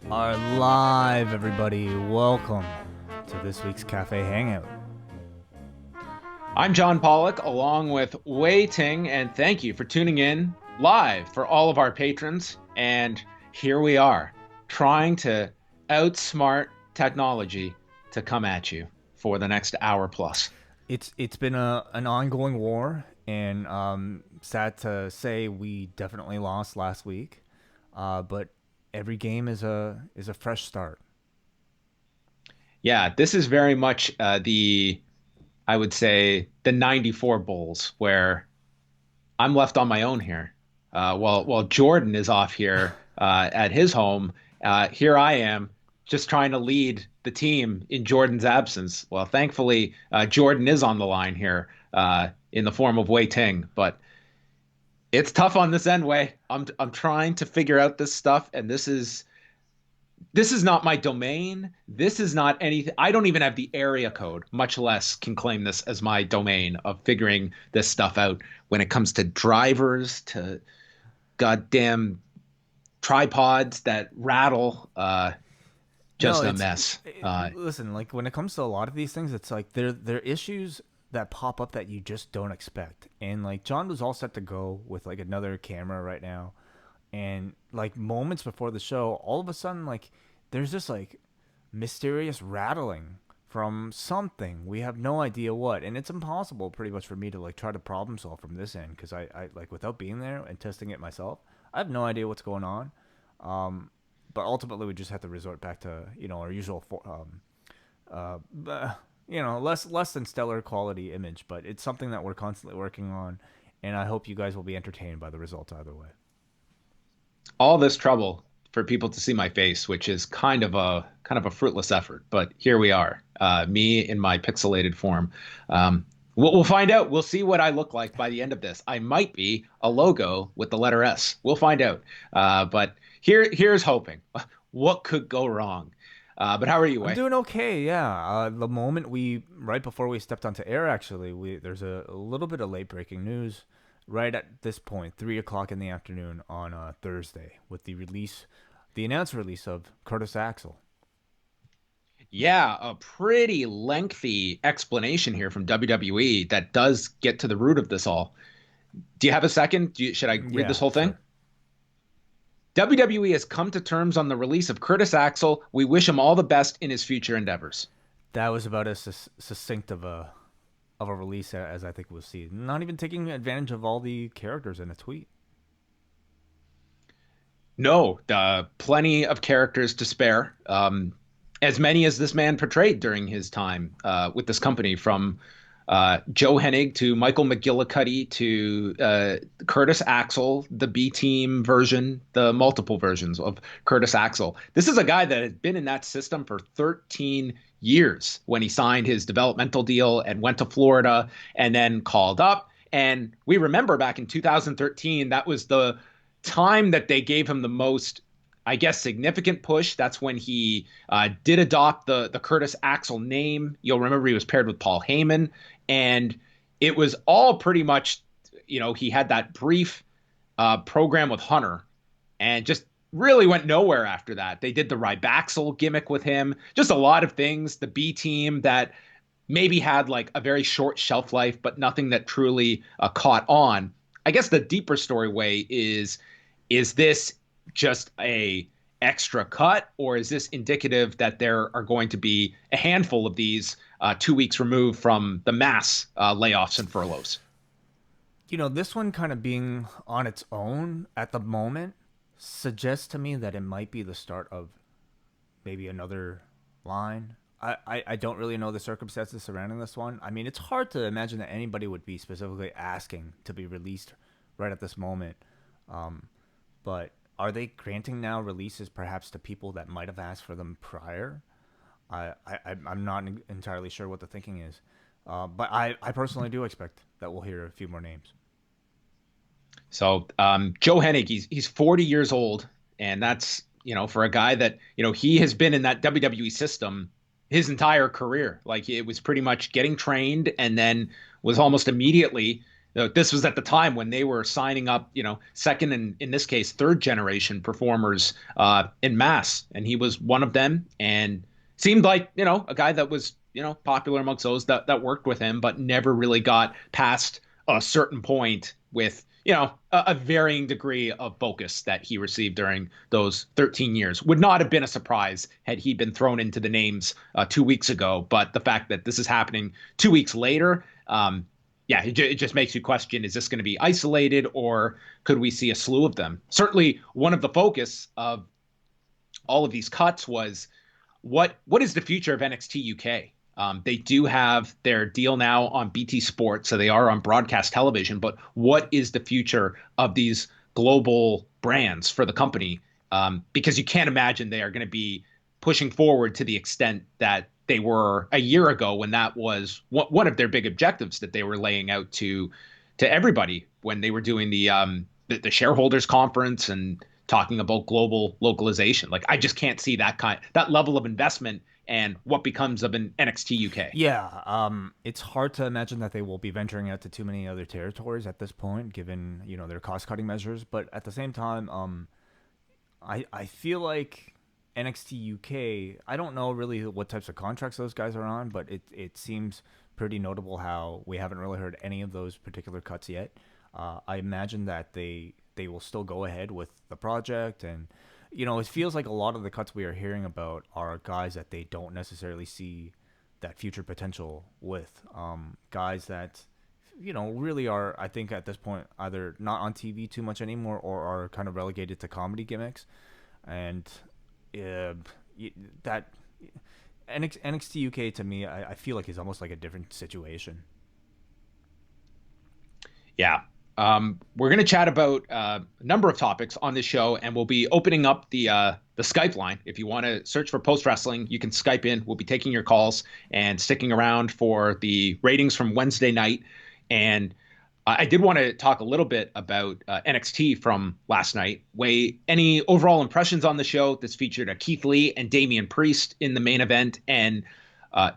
Are live, everybody. Welcome to this week's Café Hangout. I'm John Pollock, along with Ting, and thank you for tuning in live for all of our patrons. And here we are, trying to outsmart technology to come at you for the next hour plus. It's been an ongoing war, and sad to say we definitely lost last week. But every game is a fresh start. Yeah, this is very much I would say, the '94 Bulls, where I'm left on my own here. While Jordan is off here at his home, here I am just trying to lead the team in Jordan's absence. Well, thankfully, Jordan is on the line here in the form of Wei Ting, but it's tough on this end, Wei. I'm trying to figure out this stuff, and this is not my domain. This is not anything. I don't even have the area code, much less can claim this as my domain of figuring this stuff out when it comes to drivers, to goddamn tripods that rattle. No, Just a mess. listen. Like when it comes to a lot of these things, it's like they're issues that pop up that you just don't expect. And like John was all set to go with like another camera right now, and like moments before the show, all of a sudden like there's this like mysterious rattling from something. We have no idea what, and it's impossible pretty much for me to like try to problem solve from this end because I like without being there and testing it myself, I have no idea what's going on. Um, but ultimately, we just have to resort back to our usual less than stellar quality image, but it's something that we're constantly working on, and I hope you guys will be entertained by the results either way. All this trouble for people to see my face, which is kind of a fruitless effort. But here we are, me in my pixelated form. We'll find out. We'll see what I look like by the end of this. I might be a logo with the letter S. We'll find out. But here's hoping. What could go wrong? But how are you, I'm Way? doing okay, yeah. The moment we right before we stepped onto air, actually, we there's a little bit of late breaking news right at this point, 3 o'clock in the afternoon on Thursday, with the announced release of Curtis Axel. Yeah, a pretty lengthy explanation here from WWE that does get to the root of this all. Do you have a second? Should I read Yeah, this whole thing? sure. WWE has come to terms on the release of Curtis Axel. We wish him all the best in his future endeavors. That was about as succinct of a release as I think we'll see. Not even taking advantage of all the characters in a tweet. No, plenty of characters to spare. As many as this man portrayed during his time with this company, from Joe Hennig to Michael McGillicuddy to Curtis Axel, the B team version, the multiple versions of Curtis Axel. This is a guy that had been in that system for 13 years when he signed his developmental deal and went to Florida and then called up. And we remember back in 2013, that was the time that they gave him the most, I guess, significant push. That's when he did adopt the Curtis Axel name. You'll remember he was paired with Paul Heyman, and it was all pretty much, he had that brief program with Hunter, and just really went nowhere after that. They did the Rybaxel gimmick with him, just a lot of things. The B team that maybe had like a very short shelf life, but nothing that truly caught on. I guess the deeper story, Way, is this just a extra cut, or is this indicative that there are going to be a handful of these 2 weeks removed from the mass layoffs and furloughs? This one kind of being on its own at the moment suggests to me that it might be the start of maybe another line. I don't really know the circumstances surrounding this one. I mean, it's hard to imagine that anybody would be specifically asking to be released right at this moment. Um, but are they granting now releases perhaps to people that might have asked for them prior? I'm not entirely sure what the thinking is. But I personally do expect that we'll hear a few more names. So Joe Hennig, he's 40 years old, and that's, for a guy that, he has been in that WWE system his entire career. Like, it was pretty much getting trained and then was almost immediately This was at the time when they were signing up, second and in this case, third generation performers in mass. And he was one of them and seemed like, a guy that was, popular amongst those that worked with him, but never really got past a certain point with, a varying degree of focus that he received during those 13 years. Would not have been a surprise had he been thrown into the names 2 weeks ago. But the fact that this is happening 2 weeks later, yeah, it just makes you question, is this going to be isolated or could we see a slew of them? Certainly, one of the focus of all of these cuts was what is the future of NXT UK? They do have their deal now on BT Sports, so they are on broadcast television. But what is the future of these global brands for the company? Because you can't imagine they are going to be pushing forward to the extent that they were a year ago, when that was one of their big objectives that they were laying out to everybody when they were doing the shareholders conference and talking about global localization. Like, I just can't see that level of investment and what becomes of an NXT UK. Yeah, it's hard to imagine that they will be venturing out to too many other territories at this point, given their cost cutting measures. But at the same time, I feel like NXT UK. I don't know really what types of contracts those guys are on, but it seems pretty notable how we haven't really heard any of those particular cuts yet. I imagine that they will still go ahead with the project, and it feels like a lot of the cuts we are hearing about are guys that they don't necessarily see that future potential with. Guys that really are, I think, at this point either not on TV too much anymore or are kind of relegated to comedy gimmicks, and uh, that NXT UK to me, I feel like is almost like a different situation. Yeah. We're going to chat about a number of topics on this show, and we'll be opening up the Skype line. If you want to search for Post Wrestling, you can Skype in. We'll be taking your calls and sticking around for the ratings from Wednesday night. And I did want to talk a little bit about NXT from last night. Any overall impressions on the show? This featured Keith Lee and Damian Priest in the main event, and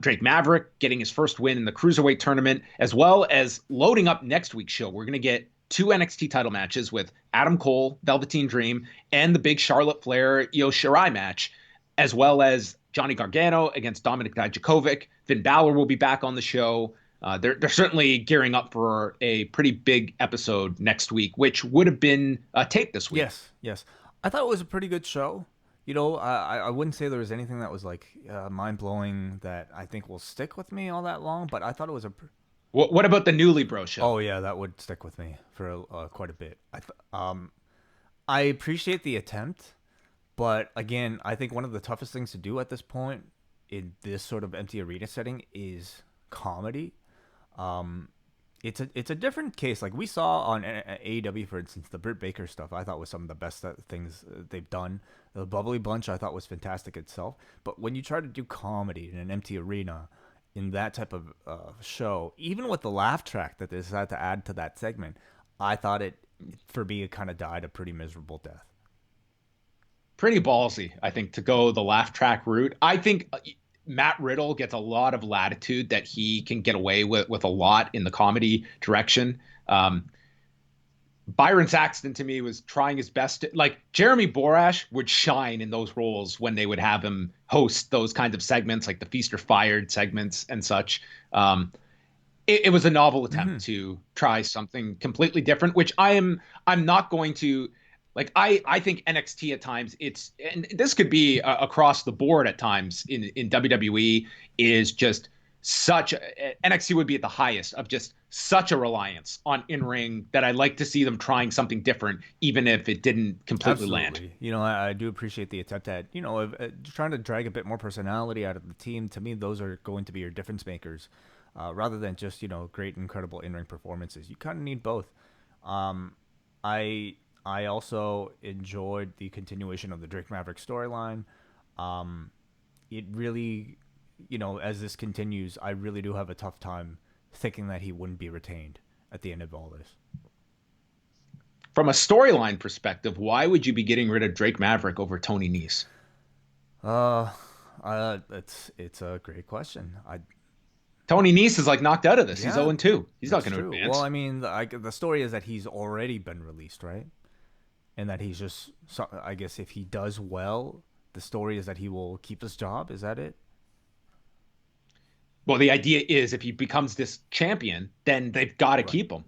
Drake Maverick getting his first win in the Cruiserweight tournament, as well as loading up next week's show. We're going to get two NXT title matches with Adam Cole, Velveteen Dream, and the big Charlotte Flair Io Shirai match, as well as Johnny Gargano against Dominik Dijakovic. Finn Balor will be back on the show. They're certainly gearing up for a pretty big episode next week, which would have been taped this week. Yes, yes. I thought it was a pretty good show. I wouldn't say there was anything that was like mind blowing that I think will stick with me all that long, but I thought it was a. What about the Newly Bro show? Oh yeah, that would stick with me for quite a bit. I appreciate the attempt, but again, I think one of the toughest things to do at this point in this sort of empty arena setting is comedy. Um, it's a different case. Like we saw on AEW, for instance, the Britt Baker stuff. I thought was some of the best things they've done. The Bubbly Bunch I thought was fantastic itself. But when you try to do comedy in an empty arena, in that type of show, even with the laugh track that they decided to add to that segment, I thought for me, it kind of died a pretty miserable death. Pretty ballsy, I think, to go the laugh track route. I think Matt Riddle gets a lot of latitude that he can get away with a lot in the comedy direction. Byron Saxton to me was trying his best like Jeremy Borash would shine in those roles when they would have him host those kinds of segments, like the Feast or Fired segments and such. It was a novel Mm-hmm. attempt to try something completely different, which I'm not going to like. I think NXT at times, and this could be across the board at times in WWE, is just NXT would be at the highest of just such a reliance on in-ring that I like to see them trying something different, even if it didn't completely land. Absolutely. I do appreciate the attempt at, trying to drag a bit more personality out of the team. To me, those are going to be your difference makers, rather than just, great, incredible in-ring performances. You kind of need both. Um, I also enjoyed the continuation of the Drake Maverick storyline. It really, as this continues, I really do have a tough time thinking that he wouldn't be retained at the end of all this. From a storyline perspective, why would you be getting rid of Drake Maverick over Tony Nese? Uh, it's a great question. Tony Nese is like knocked out of this. He's Yeah, 0-2. He's not that's going to true. Well, advance. I mean, the story is that he's already been released, right? And that he's just, so, I guess, if he does well, the story is that he will keep his job. Is that it? Well, the idea is if he becomes this champion, then they've got to Right. keep him.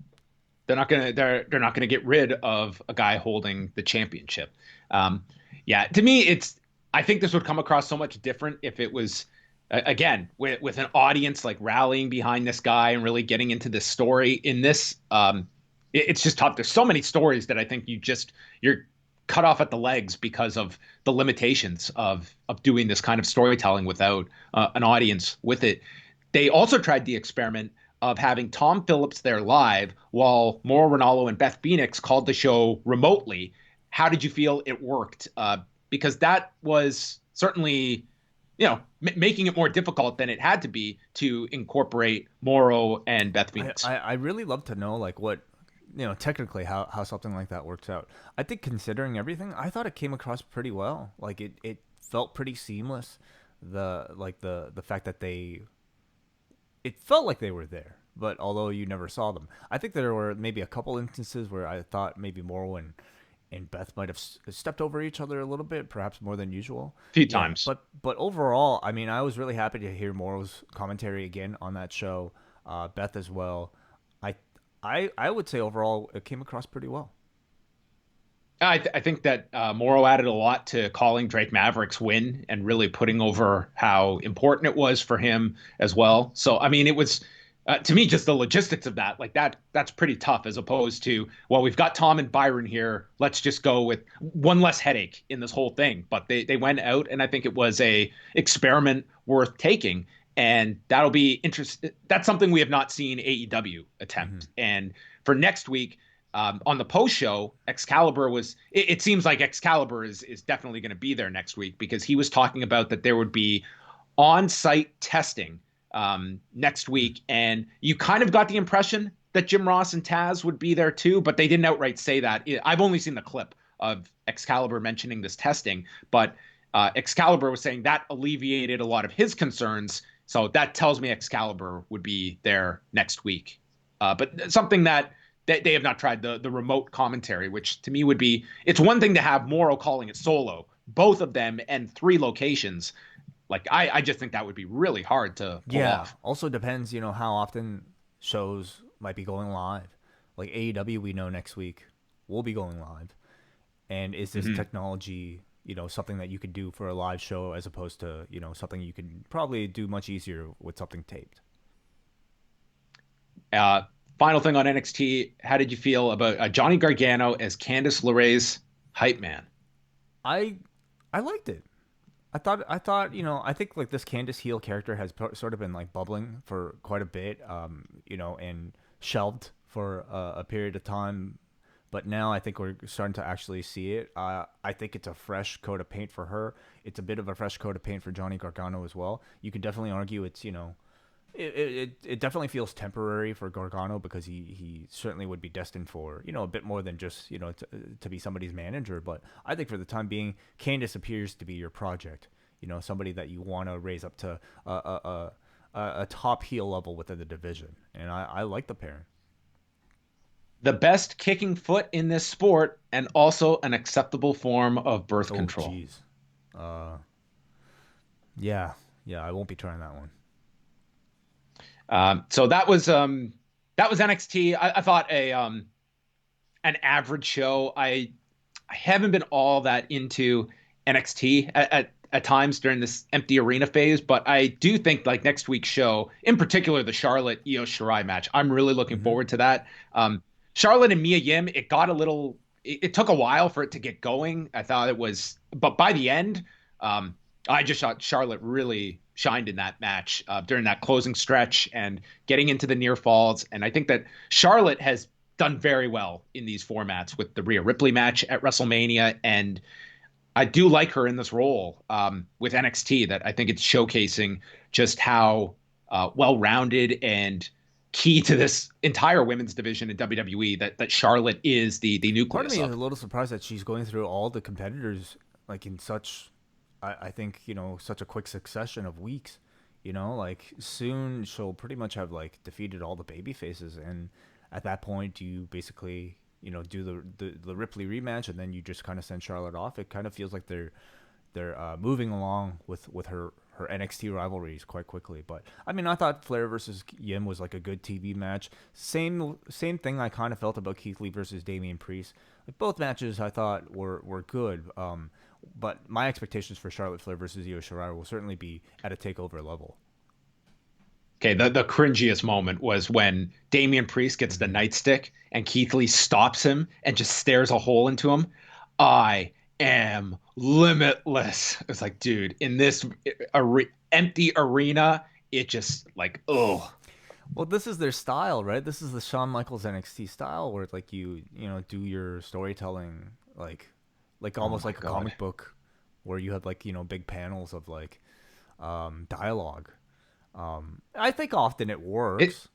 They're not gonna get rid of a guy holding the championship. Um, yeah, to me, it's I think this would come across so much different if it was again with an audience like rallying behind this guy and really getting into this story. In this, it's just tough. There's so many stories that I think you're cut off at the legs because of the limitations of doing this kind of storytelling without an audience with it. They also tried the experiment of having Tom Phillips there live while Mauro Ranallo and Beth Phoenix called the show remotely. How did you feel it worked? Because that was certainly, making it more difficult than it had to be to incorporate Mauro and Beth Phoenix. I really love to know like what technically how something like that works out. I think considering everything, I thought it came across pretty well. Like it felt pretty seamless. The fact that it felt like they were there, but although you never saw them, I think there were maybe a couple instances where I thought maybe Morrow and Beth might have stepped over each other a little bit, perhaps more than usual. A few Yeah, times. but overall, I mean, I was really happy to hear Morrow's commentary again on that show, Beth as well. I I would say overall it came across pretty well. I think that Morrow added a lot to calling Drake Maverick's win and really putting over how important it was for him as well. So, I mean, it was to me just the logistics of that, like that's pretty tough as opposed to, well, we've got Tom and Byron here. Let's just go with one less headache in this whole thing. But they went out, and I think it was a experiment worth taking. And that'll be interesting. That's something we have not seen AEW Hmm. attempt. And for next week, on the post show, Excalibur was. It seems like Excalibur is definitely going to be there next week because he was talking about that there would be on-site testing next week, and you kind of got the impression that Jim Ross and Taz would be there too, but they didn't outright say that. I've only seen the clip of Excalibur mentioning this testing, but Excalibur was saying that alleviated a lot of his concerns. So that tells me Excalibur would be there next week. But something that they have not tried the remote commentary, which to me would be it's one thing to have Morrow calling it solo, both of them and three locations. Like I just think that would be really hard to pull Yeah. off. Also depends, how often shows might be going live. Like AEW, we know next week will be going live. And is this Mm-hmm. technology, something that you could do for a live show as opposed to, something you could probably do much easier with something taped? Uh, Final thing on NXT, how did you feel about Johnny Gargano as Candice LeRae's hype man? I I liked it. I thought, I think like this Candace heel character has sort of been like bubbling for quite a bit, and shelved for a period of time. But now I think we're starting to actually see it. I think it's a fresh coat of paint for her. It's a bit of a fresh coat of paint for Johnny Gargano as well. You could definitely argue it's, it definitely feels temporary for Gargano because he certainly would be destined for a bit more than just to be somebody's manager. But I think for the time being, Candice appears to be your project. Somebody that you want to raise up to a top heel level within the division, and I like the pairing. The best kicking foot in this sport and also an acceptable form of birth Oh control. geez, uh, yeah, yeah, I won't be trying that one. So that was NXT. I thought a an average show. I haven't been all that into NXT at times during this empty arena phase, but I do think like next week's show, in particular the Charlotte Io Shirai match, I'm really looking Hmm. forward to that. Charlotte and Mia Yim, it got a little. It took a while for it to get going. I thought it was, but by the end, um, I just thought Charlotte really shined in that match during that closing stretch and getting into the near falls. And I think that Charlotte has done very well in these formats with the Rhea Ripley match at WrestleMania. And I do like her in this role with NXT that I think it's showcasing just how well rounded and key to this entire women's division in WWE that Charlotte is the Part of nucleus me is a of. little surprised that she's going through all the competitors like in such, I think such a quick succession of weeks. Like soon she'll pretty much have like defeated all the baby faces, and at that point you basically do the Ripley rematch, and then you just kind of send Charlotte off. It kind of feels like they're moving along with her NXT rivalries quite quickly. But I mean, I thought Flair versus Yim was like a good TV match. Same thing I kind of felt about Keith Lee versus Damian Priest. Like both matches I thought were good. But my expectations for Charlotte Flair versus Io Shirai will certainly be at a takeover level. Okay, the cringiest moment was when Damian Priest gets the Mm-hmm. nightstick and Keith Lee stops him and just stares a hole into him. I am limitless. It's like, dude, in this empty arena, it just like, oh, Well, this is their style, right? This is the Shawn Michaels NXT style, where like you do your storytelling like oh almost my like a God. comic book, where you have like big panels of like dialogue. I think often it It works,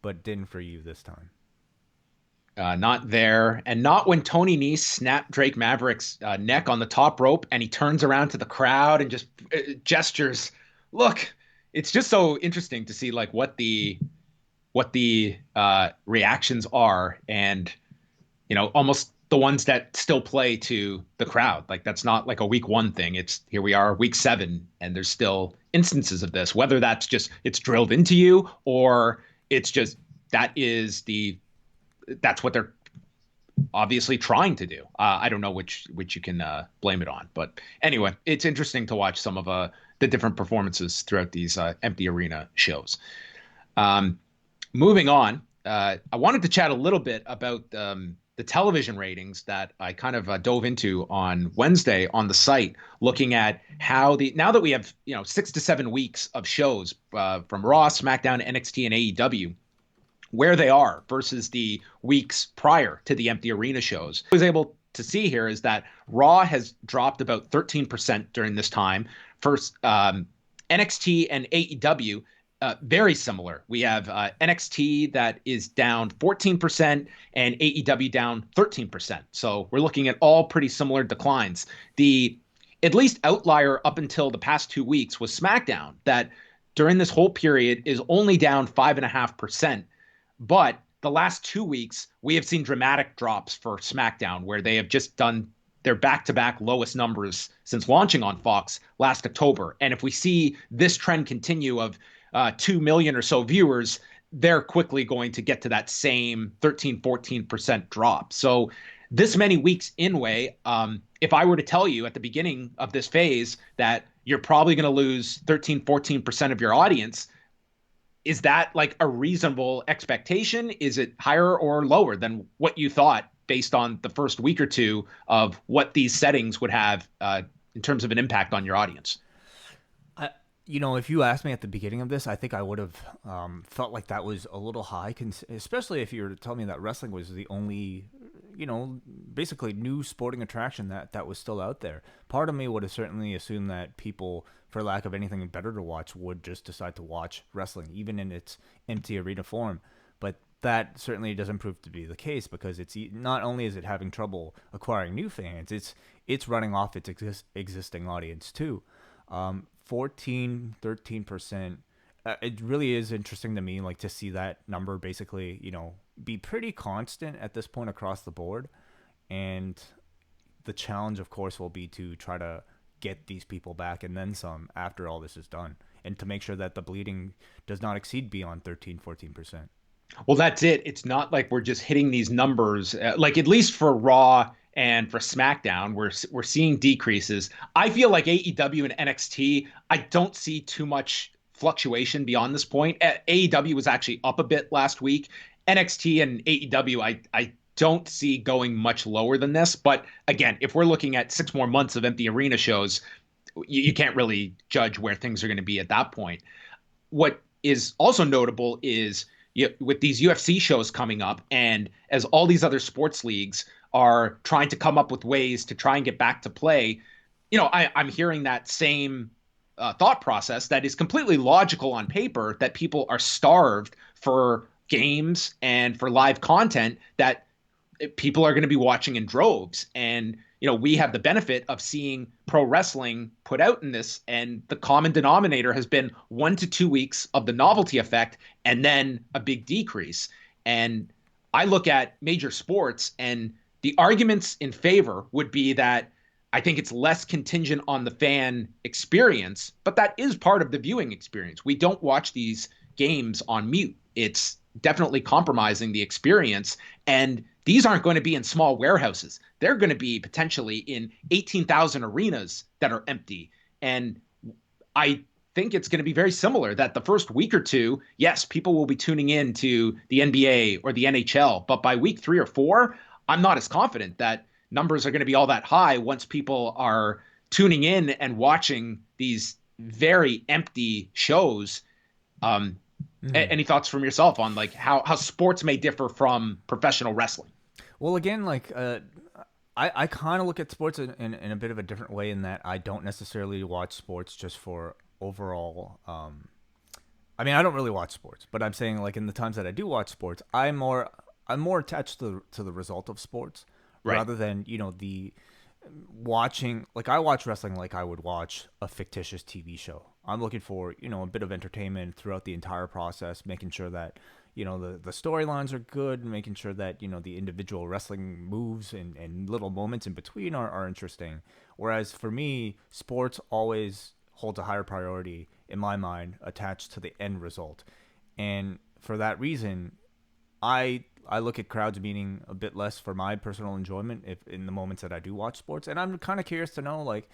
but didn't for you this time. Not there, and not when Tony Nese snapped Drake Maverick's neck on the top rope, and he turns around to the crowd and just gestures. Look, it's just so interesting to see like what the reactions are, and almost the ones that still play to the crowd. Like that's not like a week one thing. It's here we are, week seven, and there's still instances of this. Whether that's just it's drilled into you, or it's just that is the that's what they're obviously trying to do. I don't know which you can blame it on, but anyway, it's interesting to watch some of the different performances throughout these empty arena shows. Um, Moving on, I wanted to chat a little bit about the television ratings that I kind of dove into on Wednesday on the site, looking at how the now that we have 6 to 7 weeks of shows from Raw, SmackDown, NXT, and AEW, where they are versus the weeks prior to the empty arena shows. What I was able to see here is that Raw has dropped about 13% during this time. First, NXT and AEW, very similar. We have NXT that is down 14% and AEW down 13%. So we're looking at all pretty similar declines. The at least outlier up until the past 2 weeks was SmackDown, that during this whole period is only down 5.5%. But the last 2 weeks, we have seen dramatic drops for SmackDown, where they have just done their back-to-back lowest numbers since launching on Fox last October. And if we see this trend continue of 2 million or so viewers, they're quickly going to get to that same 13-14% drop. So this many weeks in way, if I were to tell you at the beginning of this phase that you're probably going to lose 13-14% of your audience, is that like a reasonable expectation? Is it higher or lower than what you thought based on the first week or two of what these settings would have in terms of an impact on your audience? I, if you asked me at the beginning of this, I think I would have felt like that was a little high, especially if you were to tell me that wrestling was the only, basically new sporting attraction that was still out there. Part of me would have certainly assumed that people, for lack of anything better to watch, would just decide to watch wrestling, even in its empty arena form. But that certainly doesn't prove to be the case, because it's not only is it having trouble acquiring new fans, it's running off its existing audience too. 13% it really is interesting to me, like to see that number basically be pretty constant at this point across the board. And the challenge of course will be to try to get these people back and then some after all this is done, and to make sure that the bleeding does not exceed beyond 13-14%. Well, that's it. It's not like we're just hitting these numbers. Like at least for Raw and for SmackDown, we're seeing decreases. I feel like AEW and NXT, I don't see too much fluctuation beyond this point. AEW was actually up a bit last week. NXT and AEW, I don't see going much lower than this. But again, if we're looking at 6 more months of empty arena shows, you can't really judge where things are going to be at that point. What is also notable is, with these UFC shows coming up, and as all these other sports leagues are trying to come up with ways to try and get back to play, I'm hearing that same thought process that is completely logical on paper, that people are starved for games and for live content that people are going to be watching in droves. And we have the benefit of seeing pro wrestling put out in this, and the common denominator has been 1 to 2 weeks of the novelty effect and then a big decrease. And I look at major sports, and the arguments in favor would be that I think it's less contingent on the fan experience, but that is part of the viewing experience. We don't watch these games on mute. It's definitely compromising the experience. And these aren't going to be in small warehouses. They're going to be potentially in 18,000 arenas that are empty. And I think it's going to be very similar that the first week or two, yes, people will be tuning in to the NBA or the NHL. But by week 3 or 4, I'm not as confident that numbers are going to be all that high once people are tuning in and watching these very empty shows. Any thoughts from yourself on like how sports may differ from professional wrestling? Well, again, like I kind of look at sports in a bit of a different way in that I don't necessarily watch sports just for overall. I mean, I don't really watch sports, but I'm saying like in the times that I do watch sports, I'm more attached to the result of sports Right. rather than the watching. Like I watch wrestling like I would watch a fictitious TV show. I'm looking for a bit of entertainment throughout the entire process, making sure that the storylines are good, making sure that the individual wrestling moves and little moments in between are interesting. Whereas for me, sports always holds a higher priority in my mind attached to the end result. And for that reason, I look at crowds meaning a bit less for my personal enjoyment if in the moments that I do watch sports. And I'm kind of curious to know, like,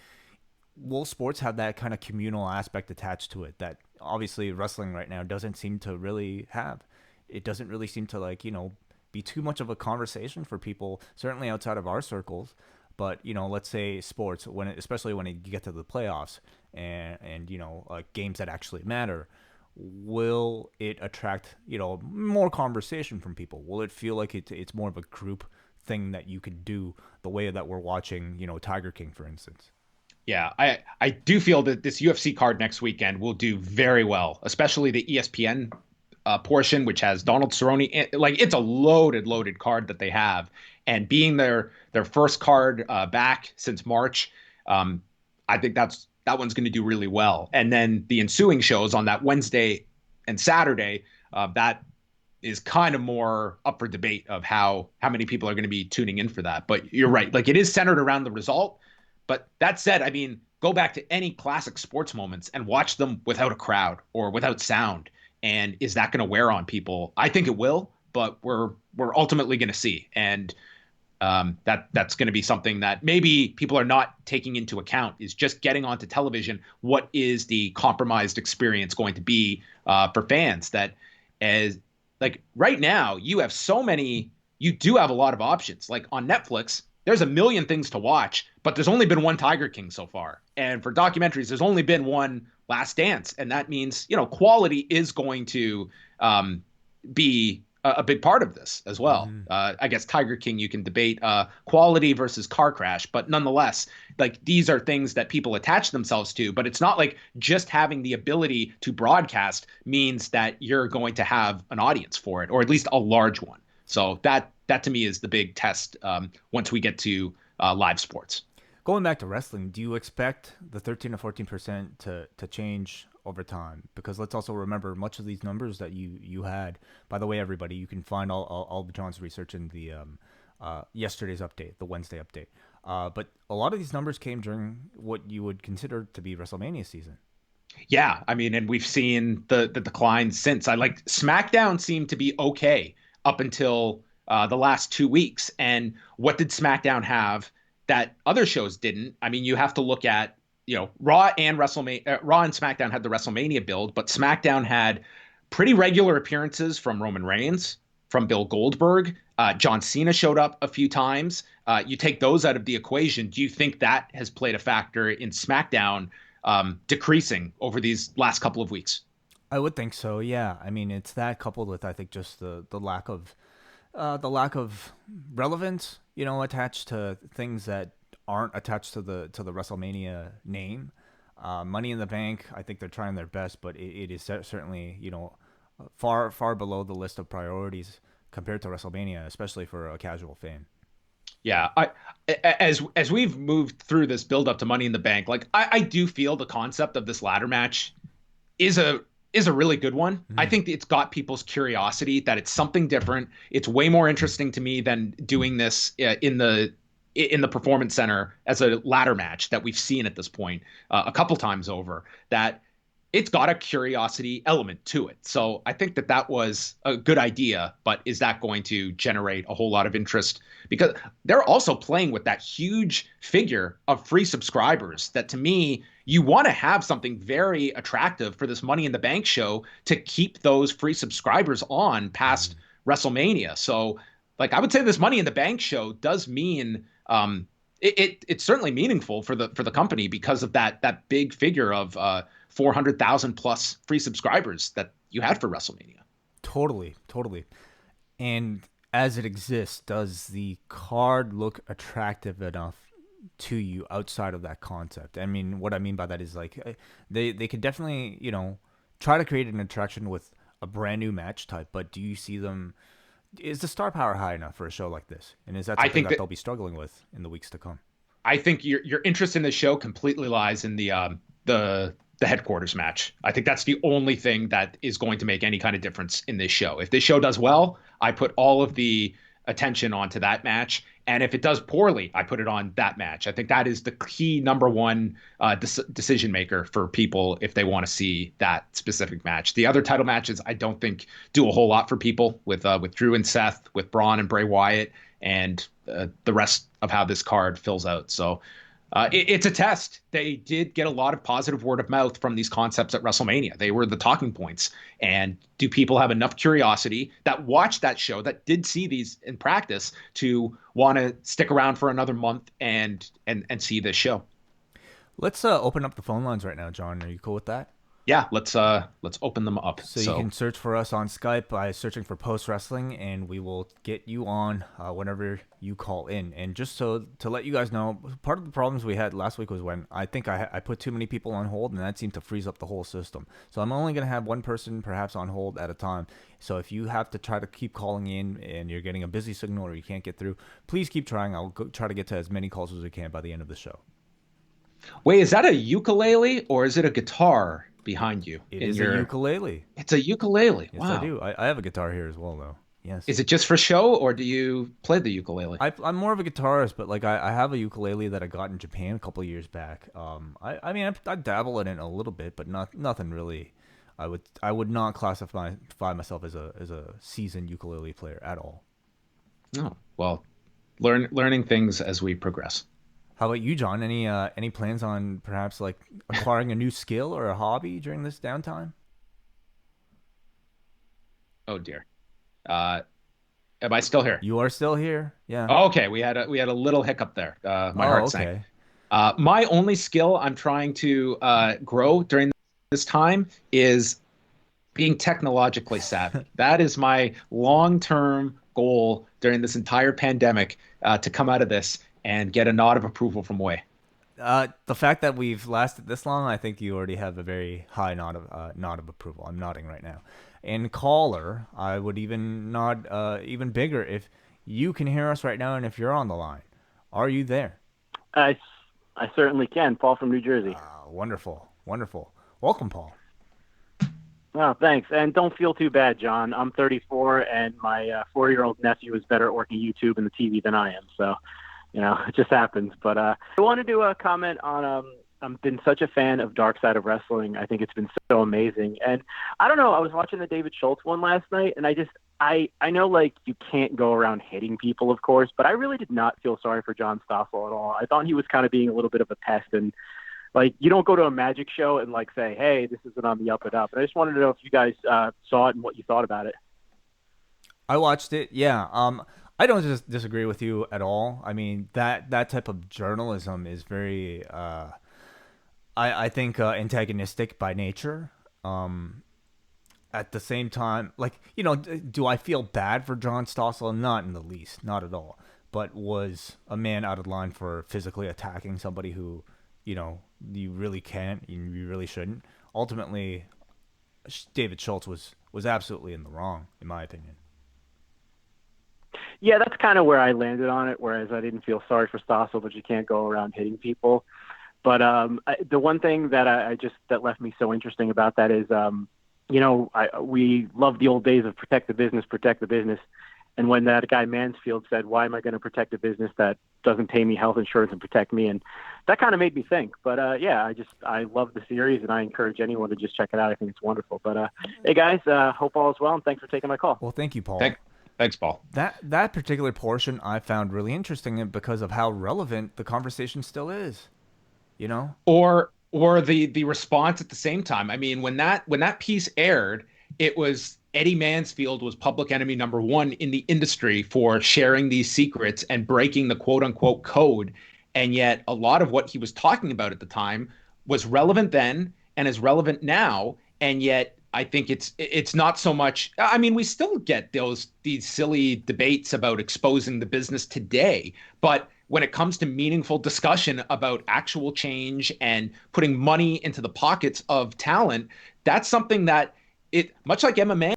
will sports have that kind of communal aspect attached to it that obviously wrestling right now doesn't seem to really have? It doesn't really seem to, like, be too much of a conversation for people, certainly outside of our circles. But let's say sports, especially when you get to the playoffs and games that actually matter, will it attract more conversation from people? Will it feel like it's more of a group thing that you could do the way that we're watching Tiger King, for instance? Yeah, I do feel that this UFC card next weekend will do very well, especially the ESPN portion, which has Donald Cerrone. Like it's a loaded card that they have, and being their first card back since March, I think that one's going to do really well. And then the ensuing shows on that Wednesday and Saturday, that is kind of more up for debate of how many people are going to be tuning in for that. But you're right, like it is centered around the result. But that said, I mean, go back to any classic sports moments and watch them without a crowd or without sound. And is that going to wear on people? I think it will, but we're ultimately going to see. And that's going to be something that maybe people are not taking into account is just getting onto television. What is the compromised experience going to be for fans? That as like right now, you do have a lot of options. Like on Netflix, there's a million things to watch, but there's only been one Tiger King so far. And for documentaries, there's only been one Last Dance. And that means, quality is going to be a big part of this as well. Mm-hmm. I guess Tiger King, you can debate quality versus car crash, but nonetheless, like these are things that people attach themselves to. But it's not like just having the ability to broadcast means that you're going to have an audience for it, or at least a large one. So that to me is the big test once we get to live sports. Going back to wrestling, do you expect the 13 to 14% to change over time? Because let's also remember much of these numbers that you had. By the way, everybody, you can find all of John's research in the yesterday's update, the Wednesday update. But a lot of these numbers came during what you would consider to be WrestleMania season. Yeah, I mean, and we've seen the decline since. I like SmackDown seemed to be okay up until the last 2 weeks. And what did SmackDown have that other shows didn't? I mean, you have to look at Raw and Raw and SmackDown had the WrestleMania build, but SmackDown had pretty regular appearances from Roman Reigns, from Bill Goldberg. John Cena showed up a few times. You take those out of the equation. Do you think that has played a factor in SmackDown decreasing over these last couple of weeks? I would think so. Yeah. I mean, it's that coupled with I think just the lack of relevance, attached to things that aren't attached to the WrestleMania name. Money in the Bank, I think they're trying their best, but it is certainly far below the list of priorities compared to WrestleMania, especially for a casual fan. Yeah, as we've moved through this build up to Money in the Bank, like I do feel the concept of this ladder match is a really good one. I Mm. think it's got people's curiosity that it's something different. It's way more interesting to me than doing this in the performance center as a ladder match that we've seen at this point a couple times over. That it's got a curiosity element to it. So I think that that was a good idea, but is that going to generate a whole lot of interest? Because they're also playing with that huge figure of free subscribers that to me, you want to have something very attractive for this Money in the Bank show to keep those free subscribers on past Mm. WrestleMania. So like I would say this Money in the Bank show does mean it's certainly meaningful for the company because of that big figure of 400,000 plus free subscribers that you had for WrestleMania. Totally, totally. And as it exists, does the card look attractive enough to you outside of that concept? I mean, what I mean by that is like they could definitely, try to create an attraction with a brand new match type, but do you see them, is the star power high enough for a show like this? And is that I something think that that they'll be struggling with in the weeks to come? I think your interest in the show completely lies in the headquarters match. I think that's the only thing that is going to make any kind of difference in this show. If this show does well, I put all of the attention onto that match, and if it does poorly, I put it on that match. I think that is the key number one decision maker for people if they want to see that specific match. The other title matches, I don't think do a whole lot for people with Drew and Seth, with Braun and Bray Wyatt, and the rest of how this card fills out. So it's a test. They did get a lot of positive word of mouth from these concepts at WrestleMania. They were the talking points. And do people have enough curiosity that watched that show, that did see these in practice, to want to stick around for another month and see this show? Let's open up the phone lines right now, John. Are you cool with that? Yeah, let's open them up. So you So can search for us on Skype by searching for Post Wrestling, and we will get you on whenever you call in. And just so to let you guys know, part of the problems we had last week was when I think I put too many people on hold, and that seemed to freeze up the whole system. So I'm only going to have one person perhaps on hold at a time. So if you have to try to keep calling in and you're getting a busy signal or you can't get through, please keep trying. I'll try to get to as many calls as we can by the end of the show. wait, is that a ukulele or is it a guitar behind you It in is a your? ukulele. It's a ukulele. Yes, I Wow. do. I have a guitar here as well, though. Yes. Is it just for show or do you play the ukulele? I'm more of a guitarist, but like I have a ukulele that I got in Japan a couple of years back. I mean I dabble in it a little bit, but nothing really. I would not classify myself as a seasoned ukulele player at all. Oh, well, learning things as we progress. How about you, John? Any plans on perhaps like acquiring a new skill or a hobby during this downtime? Oh dear. Uh, am I still here? You are still here. Yeah. Oh, okay, we had a little hiccup there. My Oh, heart sank. okay. My only skill I'm trying to grow during this time is being technologically savvy. That is my long-term goal during this entire pandemic, to come out of this and get a nod of approval from Way. The fact that we've lasted this long, I think you already have a very high nod of approval. I'm nodding right now. And caller, I would even nod even bigger if you can hear us right now and if you're on the line. Are you there? I, I certainly can. Paul from New Jersey. Wonderful, wonderful. Welcome, Paul. Oh, thanks. And don't feel too bad, John. I'm 34, and my 4-year-old nephew is better at working YouTube and the TV than I am. So, it just happens. But I wanted to comment on I've been such a fan of Dark Side of Wrestling. I think it's been so amazing. And I don't know, I was watching the David Schultz one last night, and I know, like, you can't go around hitting people, of course, but I really did not feel sorry for John Stossel at all. I thought he was kind of being a little bit of a pest, and like, you don't go to a magic show and like say, hey, this isn't on the up and up. And I just wanted to know if you guys saw it and what you thought about it. I watched it. Yeah. I don't just disagree with you at all. I mean, that type of journalism is very, I think, antagonistic by nature. At the same time, like, do I feel bad for John Stossel? Not in the least, not at all. But was a man out of line for physically attacking somebody who, you really can't, you really shouldn't. Ultimately, David Schultz was absolutely in the wrong, in my opinion. Yeah, that's kind of where I landed on it. Whereas I didn't feel sorry for Stossel, but you can't go around hitting people. But the one thing that that left me so interesting about that is, we love the old days of protect the business. And when that guy Mansfield said, "Why am I going to protect a business that doesn't pay me health insurance and protect me?" and that kind of made me think. But I love the series, and I encourage anyone to just check it out. I think it's wonderful. But hey guys, hope all is well, and thanks for taking my call. Well, thank you, Paul. Thanks, Paul. That particular portion I found really interesting because of how relevant the conversation still is. Or the response at the same time. I mean, when that piece aired, it was Eddie Mansfield was public enemy number one in the industry for sharing these secrets and breaking the quote unquote code. And yet a lot of what he was talking about at the time was relevant then and is relevant now. And yet I think it's not so much. I mean, we still get these silly debates about exposing the business today, but when it comes to meaningful discussion about actual change and putting money into the pockets of talent, that's something that much like MMA,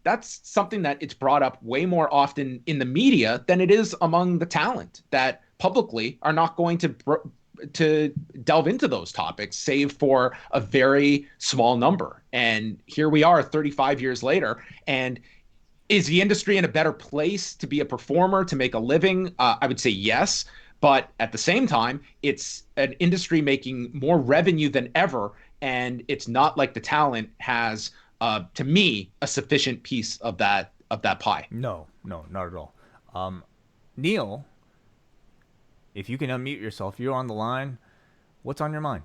that's something that it's brought up way more often in the media than it is among the talent that publicly are not going to delve into those topics, save for a very small number. And here we are 35 years later. And is the industry in a better place to be a performer, to make a living? I would say yes. But at the same time, it's an industry making more revenue than ever. And it's not like the talent has, to me, a sufficient piece of that pie. No, not at all. Neil, if you can unmute yourself, you're on the line. What's on your mind?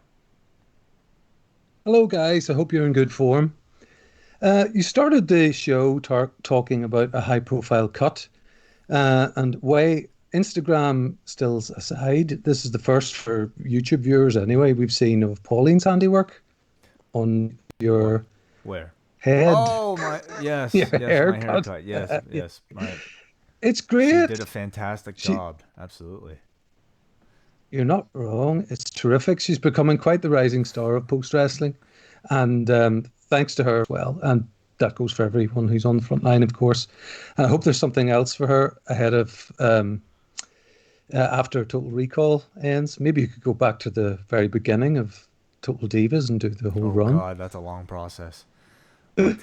Hello, guys. I hope you're in good form. You started the show talking about a high-profile cut, and way Instagram stills aside, this is the first for YouTube viewers anyway we've seen of Pauline's handiwork on your head. Oh my, yes, your yes, haircut. My haircut. Yes, it's great. She did a fantastic job. Absolutely. You're not wrong. It's terrific. She's becoming quite the rising star of post-wrestling. And thanks to her as well. And that goes for everyone who's on the front line, of course. And I hope there's something else for her ahead of after Total Recall ends. Maybe you could go back to the very beginning of Total Divas and do the whole run. Oh, God, that's a long process. But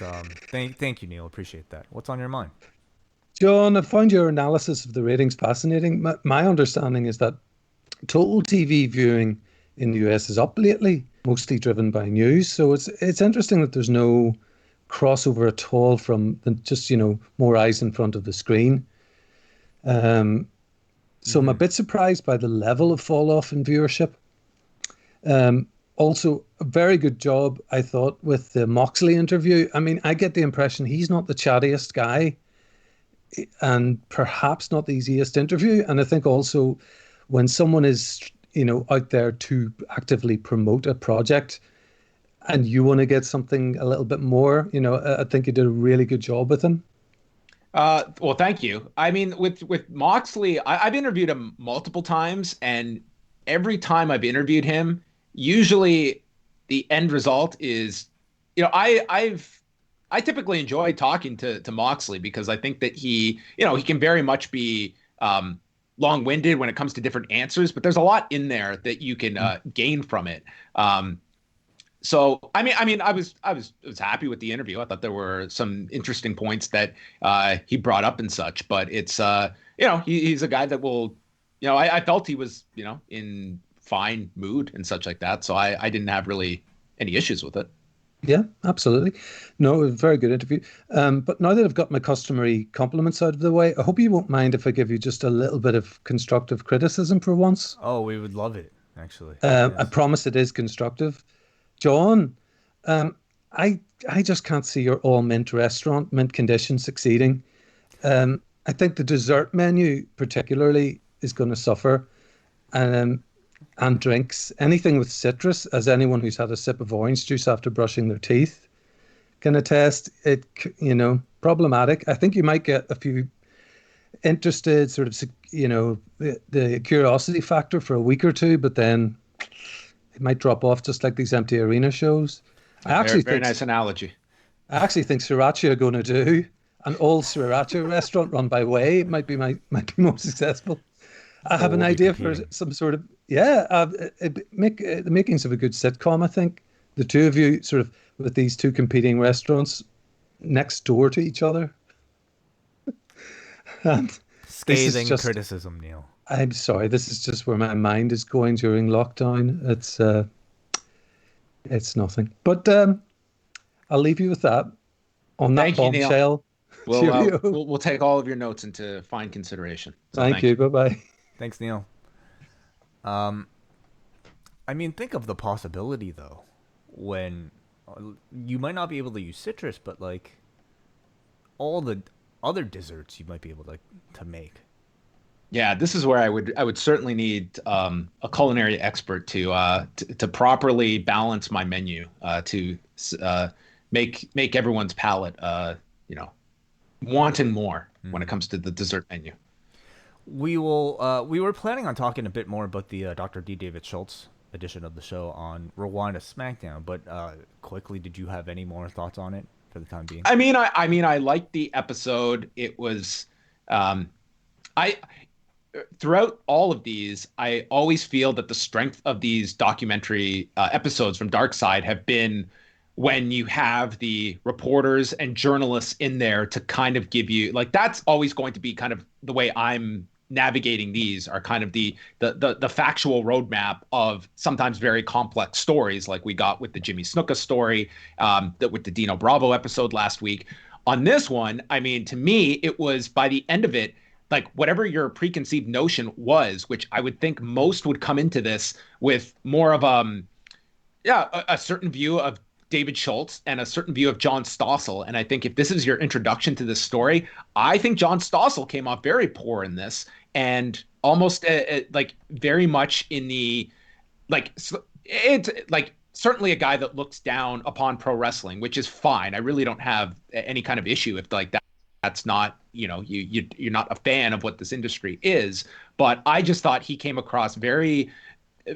thank you, Neil. Appreciate that. What's on your mind? John, I found your analysis of the ratings fascinating. My understanding is that total TV viewing in the US is up lately, mostly driven by news. So it's interesting that there's no crossover at all from just, more eyes in front of the screen. So I'm a bit surprised by the level of fall off in viewership. Also, a very good job, I thought, with the Moxley interview. I mean, I get the impression he's not the chattiest guy and perhaps not the easiest interview. And I think also when someone is, out there to actively promote a project and you want to get something a little bit more, I think you did a really good job with him. Well, thank you. I mean, with Moxley, I've interviewed him multiple times, and every time I've interviewed him, usually the end result is, I typically enjoy talking to Moxley because I think that he can very much be long-winded when it comes to different answers, but there's a lot in there that you can gain from it. So I was happy with the interview. I thought there were some interesting points that he brought up and such. But it's he's a guy that will, I felt he was in fine mood and such like that. So I didn't have really any issues with it. Yeah, absolutely. No, it was a very good interview. But now that I've got my customary compliments out of the way, I hope you won't mind if I give you just a little bit of constructive criticism for once. Oh, we would love it, actually. Yes. I promise it is constructive. John, I just can't see your all-mint restaurant, mint condition, succeeding. I think the dessert menu particularly is going to suffer. And drinks, anything with citrus, as anyone who's had a sip of orange juice after brushing their teeth can attest, it, problematic. I think you might get a few interested sort of, the curiosity factor for a week or two, but then it might drop off just like these empty arena shows. Very nice analogy. I actually think Sriracha are going to do. an old sriracha restaurant run by Way might be more successful. I have an We'll be idea for competing. some sort of the makings of a good sitcom. I think the two of you sort of with these two competing restaurants next door to each other, and this is Scathing just. criticism, Neil. I'm sorry. This is just where my mind is going during lockdown. It's nothing. But I'll leave you with that on that Thank you, Neil. bombshell. Cheerio. We'll take all of your notes into fine consideration. So Thank thank you. you. Bye bye. Thanks, Neil. Um, I mean, think of the possibility though, when you might not be able to use citrus, but like all the other desserts you might be able to make. Yeah, this is where I would certainly need a culinary expert to properly balance my menu to make everyone's palate you know wanting more when it comes to the dessert menu. We will. We were planning on talking a bit more about the Dr. D. David Schultz edition of the show on Rewind to SmackDown, but quickly, did you have any more thoughts on it for the time being? I liked the episode. It was I throughout all of these, I always feel that the strength of these documentary episodes from Dark Side have been when you have the reporters and journalists in there to kind of give you like that's always going to be kind of the way I'm navigating these are kind of the factual roadmap of sometimes very complex stories like we got with the Jimmy Snuka story, that with the Dino Bravo episode last week. On this one, I mean, to me, it was by the end of it, like whatever your preconceived notion was, which I would think most would come into this with more of a certain view of David Schultz and a certain view of John Stossel. And I think if this is your introduction to this story, I think John Stossel came off very poor in this and almost like very much in the like it's like certainly a guy that looks down upon pro wrestling, which is fine. I really don't have any kind of issue if like that's not you're not a fan of what this industry is. But I just thought he came across very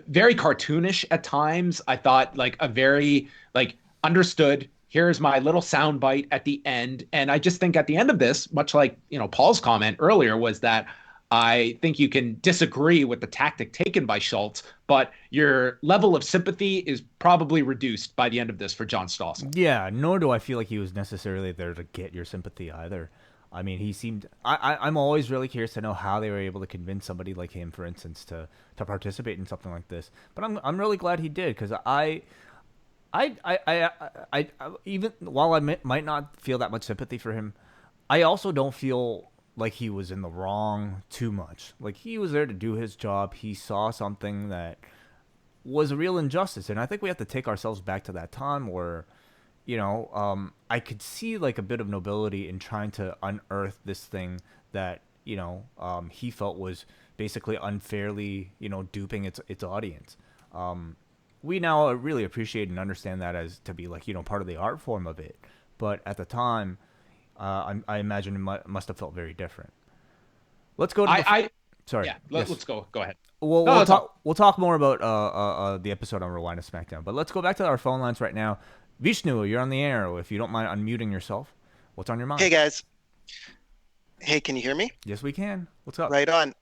very cartoonish at times. I thought like a very like understood. Here's my little soundbite at the end, and I just think at the end of this, much like Paul's comment earlier, was that I think you can disagree with the tactic taken by Schultz, but your level of sympathy is probably reduced by the end of this for John Stossel. Yeah, nor do I feel like he was necessarily there to get your sympathy either. I mean, he seemed. I'm always really curious to know how they were able to convince somebody like him, for instance, to participate in something like this. But I'm really glad he did because I even while I might not feel that much sympathy for him, I also don't feel like he was in the wrong too much. Like he was there to do his job. He saw something that was a real injustice, and I think we have to take ourselves back to that time where, I could see like a bit of nobility in trying to unearth this thing that he felt was basically unfairly duping its audience. We now really appreciate and understand that as to be like part of the art form of it, but at the time, I imagine it must have felt very different. Let's go to sorry. Yeah, Yes. let's go. Go ahead. We'll talk more about the episode on Rewind to SmackDown, but let's go back to our phone lines right now. Vishnu, you're on the air. If you don't mind unmuting yourself, what's on your mind? Hey guys. Hey, can you hear me? Yes, we can. What's up? Right on.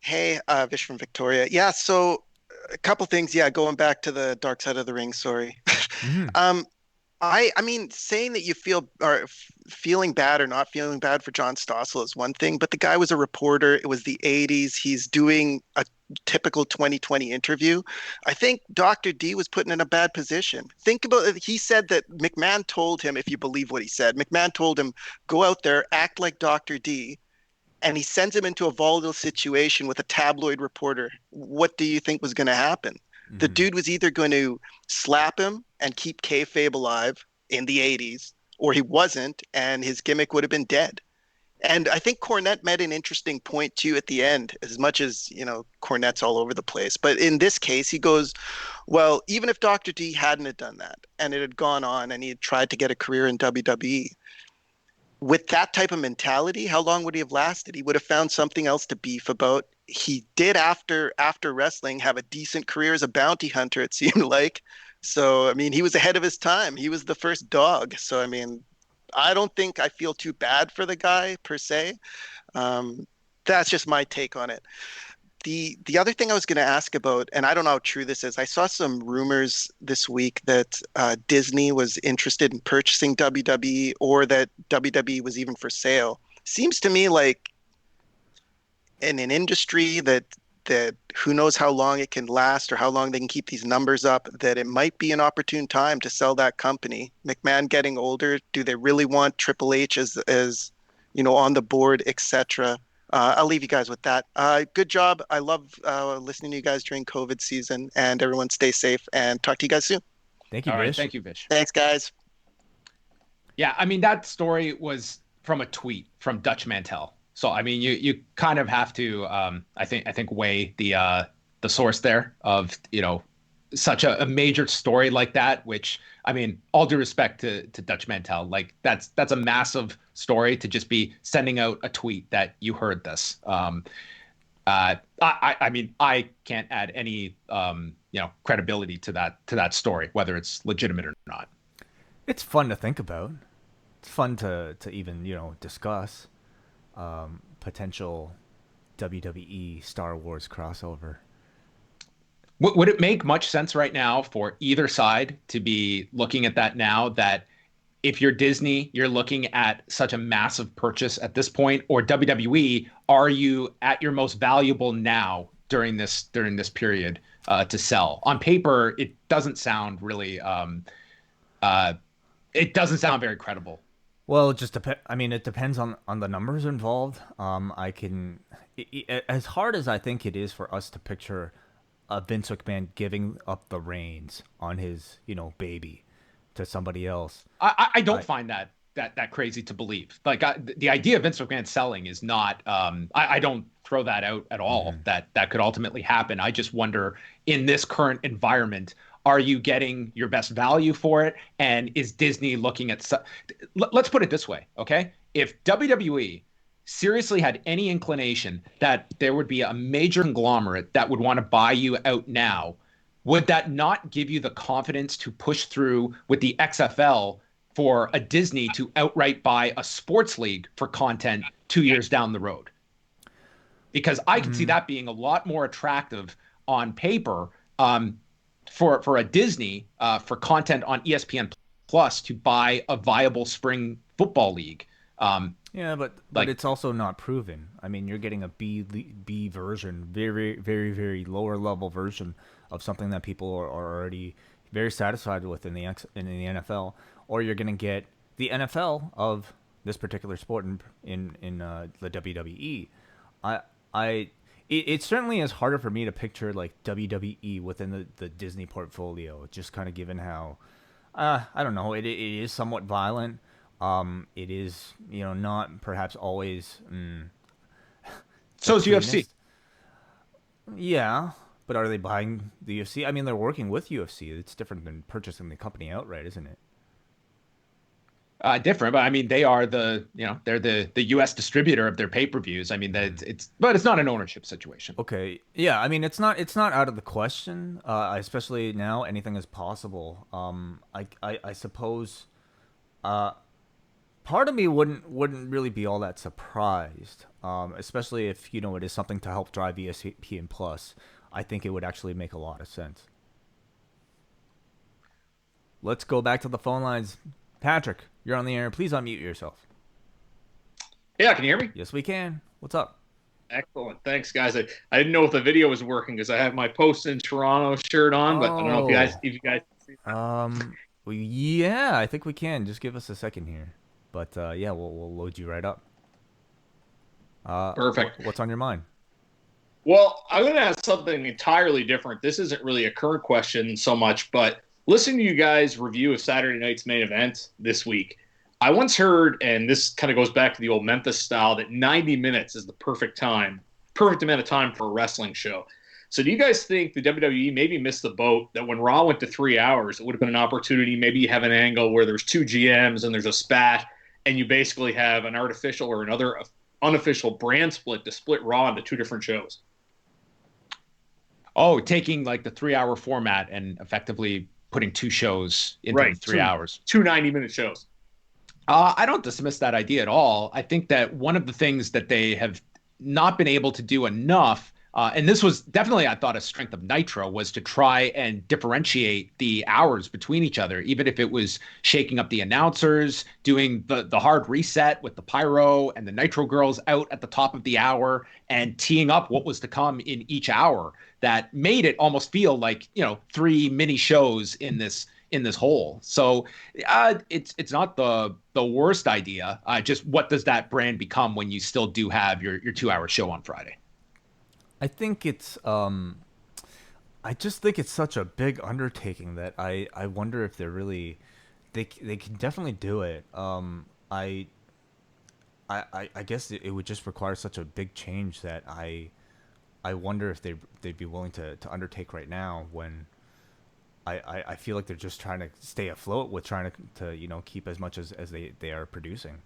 Hey, Vish from Victoria. Yeah, so a couple things. Yeah, going back to the Dark Side of the Ring. Sorry. Mm-hmm. I mean, saying that you feeling bad or not feeling bad for John Stossel is one thing, but the guy was a reporter. It was the 80s. He's doing a typical 2020 interview. I think Dr. D was put in a bad position. Think about it. He said that McMahon told him, if you believe what he said, McMahon told him, go out there, act like Dr. D, and he sends him into a volatile situation with a tabloid reporter. What do you think was going to happen? Mm-hmm. The dude was either going to slap him and keep kayfabe alive in the 80s, or he wasn't, and his gimmick would have been dead. And I think Cornette made an interesting point too at the end, as much as, Cornette's all over the place. But in this case, he goes, well, even if Dr. D hadn't have done that and it had gone on and he had tried to get a career in WWE, with that type of mentality, how long would he have lasted? He would have found something else to beef about. He did after wrestling have a decent career as a bounty hunter, it seemed like. So, I mean, he was ahead of his time. He was the first dog. So, I mean, I don't think I feel too bad for the guy per se. That's just my take on it. The other thing I was going to ask about, and I don't know how true this is, I saw some rumors this week that Disney was interested in purchasing WWE, or that WWE was even for sale. Seems to me like in an industry that who knows how long it can last or how long they can keep these numbers up, that it might be an opportune time to sell that company. McMahon getting older, do they really want Triple H as on the board, etc.? I'll leave you guys with that. Good job. I love listening to you guys during COVID season, and everyone stay safe, and talk to you guys soon. Thank you, All Vish. right, thank you, Vish. Thanks, guys. Yeah, I mean, that story was from a tweet from Dutch Mantel. So I mean, you kind of have to I think weigh the source there of such a major story like that. Which, I mean, all due respect to Dutch Mantel, like that's a massive story to just be sending out a tweet that you heard this. I mean, I can't add any credibility to that story, whether it's legitimate or not. It's fun to think about. It's fun to even discuss potential WWE Star Wars crossover. Would it make much sense right now for either side to be looking at that now, that if you're Disney, you're looking at such a massive purchase at this point, or WWE, are you at your most valuable now during this period to sell? On paper, it doesn't sound really it doesn't sound very credible. Well, it just depends. I mean, it depends on the numbers involved. As hard as I think it is for us to picture Vince McMahon giving up the reins on his, baby to somebody else. I don't find that crazy to believe. Like, the idea of Vince McMahon selling is not. I don't throw that out at all. Mm-hmm. That could ultimately happen. I just wonder, in this current environment, are you getting your best value for it? And is Disney looking at? Let's put it this way, okay? If WWE seriously had any inclination that there would be a major conglomerate that would want to buy you out now, would that not give you the confidence to push through with the XFL for a Disney to outright buy a sports league for content 2 years down the road? Because I can see that being a lot more attractive on paper for a Disney for content on ESPN Plus to buy a viable spring football league. Yeah, but it's also not proven. I mean, you're getting a B version, very, very, very lower level version of something that people are already very satisfied with in the NFL, or you're going to get the NFL of this particular sport in the WWE. It certainly is harder for me to picture like WWE within the Disney portfolio, just kind of given how I don't know, it is somewhat violent. It is, not perhaps always. So is UFC. Yeah, but are they buying the UFC? I mean, they're working with UFC. It's different than purchasing the company outright, isn't it? Different, but I mean, they are they're the U.S. distributor of their pay-per-views. I mean, but it's not an ownership situation. Okay, yeah, I mean, it's not out of the question. Especially now, anything is possible. I suppose. Part of me wouldn't really be all that surprised, especially if it is something to help drive ESPN Plus. I think it would actually make a lot of sense. Let's go back to the phone lines. Patrick, you're on the air. Please unmute yourself. Yeah, can you hear me? Yes, we can. What's up? Excellent. Thanks, guys. I didn't know if the video was working because I have my Post in Toronto shirt on, but I don't know if you guys can see that. Well, yeah, I think we can. Just give us a second here. But yeah, we'll load you right up. Perfect. What's on your mind? Well, I'm going to ask something entirely different. This isn't really a current question so much, but listening to you guys' review of Saturday night's main event this week, I once heard, and this kind of goes back to the old Memphis style, that 90 minutes is the perfect amount of time for a wrestling show. So do you guys think the WWE maybe missed the boat, that when Raw went to 3 hours, it would have been an opportunity, maybe you have an angle where there's two GMs and there's a spat, and you basically have an artificial or another unofficial brand split to split Raw into two different shows? Oh, taking like the 3 hour format and effectively putting two shows into 3 hours. Two 90-minute shows. I don't dismiss that idea at all. I think that one of the things that they have not been able to do enough, and this was definitely, I thought, a strength of Nitro, was to try and differentiate the hours between each other, even if it was shaking up the announcers, doing the hard reset with the Pyro and the Nitro girls out at the top of the hour, and teeing up what was to come in each hour. That made it almost feel like, three mini shows in this whole. So it's not the worst idea. Just what does that brand become when you still do have your 2 hour show on Friday? I think it's I just think it's such a big undertaking that I wonder if they're really they can definitely do it. I guess it would just require such a big change that I wonder if they'd be willing to undertake right now when I feel like they're just trying to stay afloat with trying to keep as much as they are producing.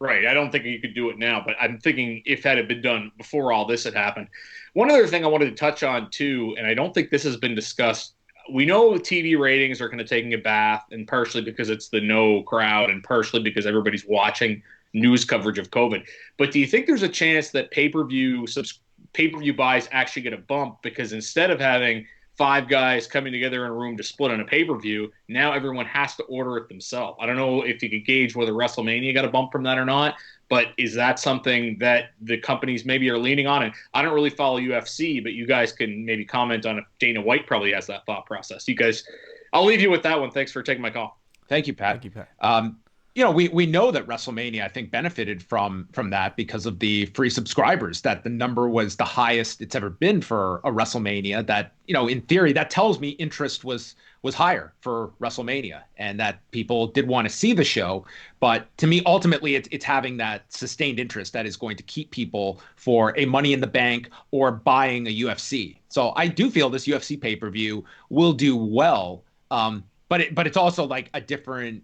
Right. I don't think you could do it now, but I'm thinking if that had been done before all this had happened. One other thing I wanted to touch on too, and I don't think this has been discussed. We know TV ratings are kind of taking a bath, and partially because it's the no crowd, and partially because everybody's watching news coverage of COVID. But do you think there's a chance that pay-per-view buys actually get a bump because instead of having five guys coming together in a room to split on a pay-per-view, now everyone has to order it themselves? I don't know if you could gauge whether WrestleMania got a bump from that or not, but is that something that the companies maybe are leaning on? And I don't really follow UFC, but you guys can maybe comment on if Dana White probably has that thought process. You guys, I'll leave you with that one. Thanks for taking my call. Thank you, Pat. Thank you, Pat. We know that WrestleMania, I think, benefited from that because of the free subscribers, that the number was the highest it's ever been for a WrestleMania. That, in theory, that tells me interest was higher for WrestleMania and that people did want to see the show. But to me, ultimately, it's having that sustained interest that is going to keep people for a Money in the Bank or buying a UFC. So I do feel this UFC pay-per-view will do well. But it's also like a different.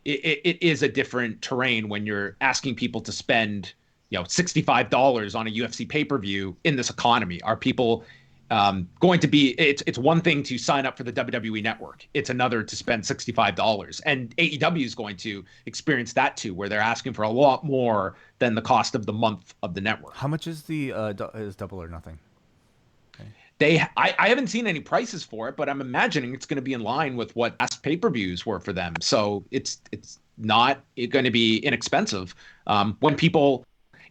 It is a different terrain when you're asking people to spend, $65 on a UFC pay-per-view in this economy. Are people going to be? It's one thing to sign up for the WWE network. It's another to spend $65, and AEW is going to experience that too, where they're asking for a lot more than the cost of the month of the network. How much is the is Double or Nothing? I haven't seen any prices for it, but I'm imagining it's going to be in line with what past pay-per-views were for them. So it's not going to be inexpensive. When people,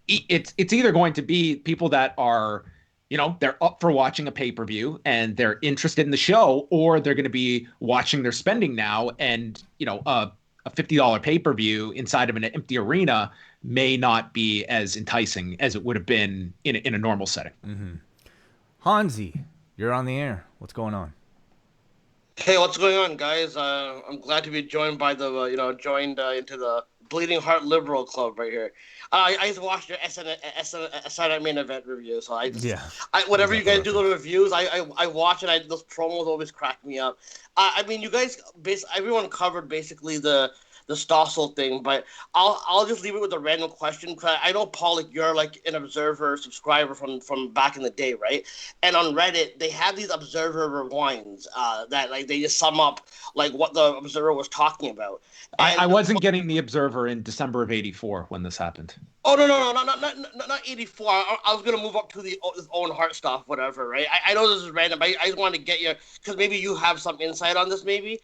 it's either going to be people that are, they're up for watching a pay-per-view and they're interested in the show, or they're going to be watching their spending now, and a $50 pay-per-view inside of an empty arena may not be as enticing as it would have been in a normal setting. Mm-hmm. Hansi, you're on the air. What's going on? Hey, what's going on, guys? I'm glad to be joined by joined into the Bleeding Heart Liberal Club right here. I just watched your SN main event review, so whenever you guys do the reviews, I watch it. Those promos always crack me up. You guys, everyone covered basically the Stossel thing, but I'll just leave it with a random question, because I know, Pollock, you're like an Observer subscriber from back in the day, right? And on Reddit, they have these Observer rewinds that like they just sum up like what the Observer was talking about. I wasn't getting the Observer in December of '84 when this happened. Oh no, not '84. I was gonna move up to the his own heart stuff, whatever, right? I know this is random, but I just wanted to get you, because maybe you have some insight on this. Maybe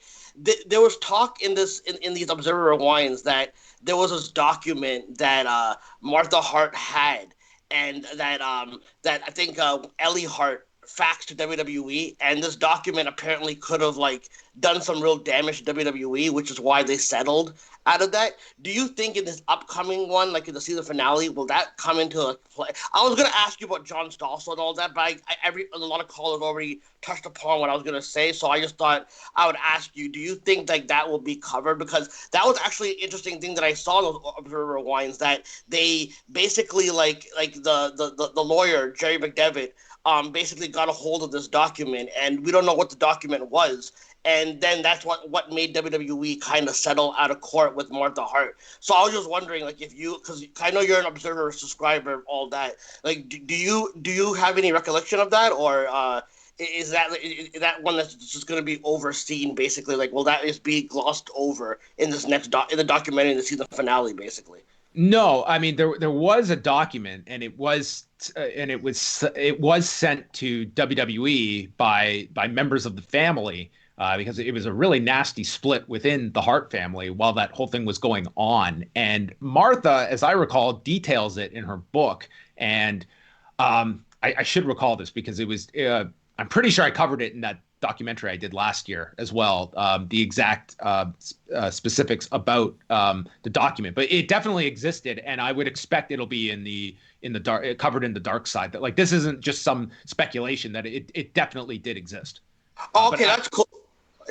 there was talk in these Observer Rewinds that there was this document that Martha Hart had, and that I think Ellie Hart faxed to WWE, and this document apparently could have like done some real damage to WWE, which is why they settled out of that. Do you think in this upcoming one, like in the season finale, will that come into play? I was going to ask you about John Stossel and all that, but a lot of callers already touched upon what I was going to say, so I just thought I would ask you, do you think like that will be covered? Because that was actually an interesting thing that I saw in those Observer Rewinds, that they basically like the lawyer, Jerry McDevitt, basically got a hold of this document, and we don't know what the document was. And then that's what made WWE kind of settle out of court with Martha Hart. So I was just wondering, like, if you, because I know you're an Observer subscriber, all that, like, do you have any recollection of that, or is that one that's just going to be overseen, basically? Like, will that just be glossed over in this in the documentary, in the season finale, basically? No, I mean there was a document, and it was sent to WWE by members of the family, because it was a really nasty split within the Hart family while that whole thing was going on. And Martha, as I recall, details it in her book. And I should recall this because it was I'm pretty sure I covered it in that documentary I did last year as well, the exact specifics about the document, but it definitely existed, and I would expect it'll be in the dark, covered in the dark side. That, like, this isn't just some speculation, that it definitely did exist. Okay, that's cool.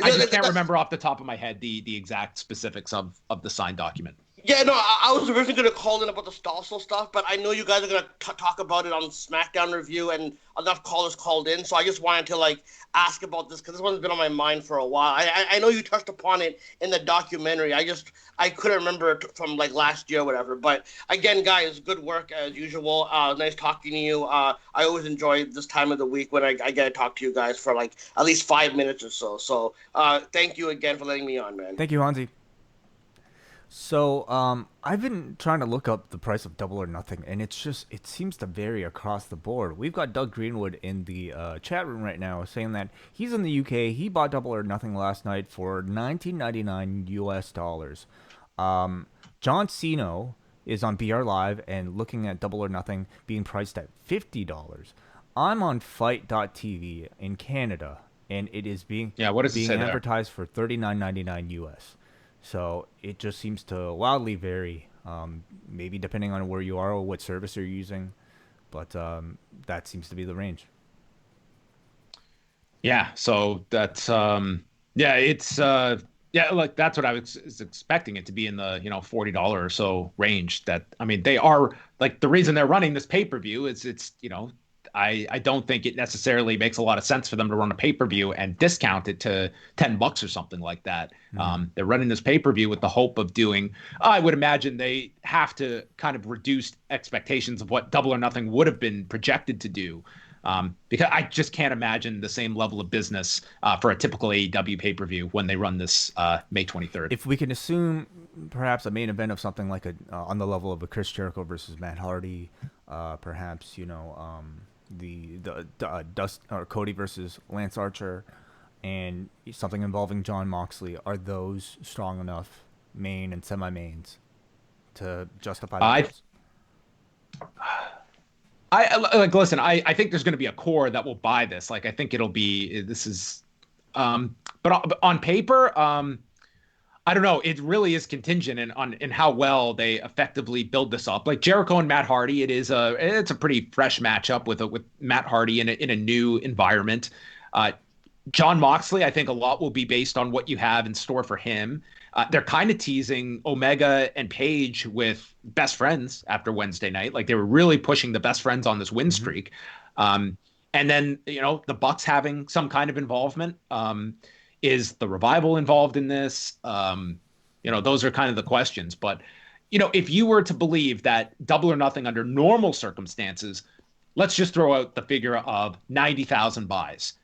I just can't remember off the top of my head the exact specifics of the signed document. Yeah, no, I was originally going to call in about the Stossel stuff, but I know you guys are going to talk about it on SmackDown Review, and enough callers called in, so I just wanted to, like, ask about this, because this one's been on my mind for a while. I know you touched upon it in the documentary. I couldn't remember it from, like, last year or whatever. But, again, guys, good work as usual. Nice talking to you. I always enjoy this time of the week when I get to talk to you guys for, like, at least 5 minutes or so. So, thank you again for letting me on, man. Thank you, Hansi. So, I've been trying to look up the price of Double or Nothing, and it seems to vary across the board. We've got Doug Greenwood in the chat room right now saying that he's in the UK. He bought Double or Nothing last night for $19.99 US. John Cena is on BR Live and looking at Double or Nothing being priced at $50. I'm on Fight.tv in Canada, and it is being advertised for $39.99 US. So it just seems to wildly vary, maybe depending on where you are or what service you're using, but that seems to be the range. Yeah, so that's it's like that's what I was expecting it to be, in the $40 or so range. That, I mean, they are, like, the reason they're running this pay-per-view is I don't think it necessarily makes a lot of sense for them to run a pay-per-view and discount it to $10 or something like that. Mm-hmm. They're running this pay-per-view with the hope of doing, I would imagine they have to kind of reduce expectations of what Double or Nothing would have been projected to do. Because I just can't imagine the same level of business for a typical AEW pay-per-view when they run this May 23rd. If we can assume perhaps a main event of something like on the level of a Chris Jericho versus Matt Hardy, perhaps, or Cody versus Lance Archer, and something involving Jon Moxley, are those strong enough main and semi-mains to justify the price? Listen, I think there's going to be a core that will buy this. Like, I think it'll be, but on paper, I don't know. It really is contingent in how well they effectively build this up. Like Jericho and Matt Hardy, it's a pretty fresh matchup with Matt Hardy in a new environment. Jon Moxley, I think a lot will be based on what you have in store for him. They're kind of teasing Omega and Paige with best friends after Wednesday night. Like, they were really pushing the best friends on this win streak. And then, the Bucks having some kind of involvement. Is the Revival involved in this? Those are kind of the questions. But, if you were to believe that Double or Nothing under normal circumstances, let's just throw out the figure of 90,000 buys.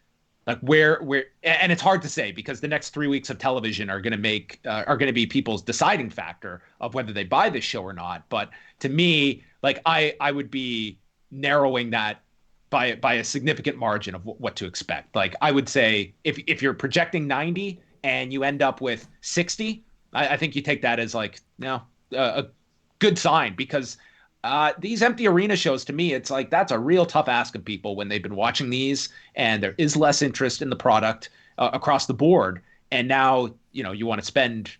Like, where, and it's hard to say because the next 3 weeks of television are going to be people's deciding factor of whether they buy this show or not. But to me, like, I would be narrowing that by a significant margin of what to expect. Like, I would say if you're projecting 90 and you end up with 60, I think you take that as, like, a good sign, because these empty arena shows, to me, it's like that's a real tough ask of people when they've been watching these and there is less interest in the product across the board. And now, you want to spend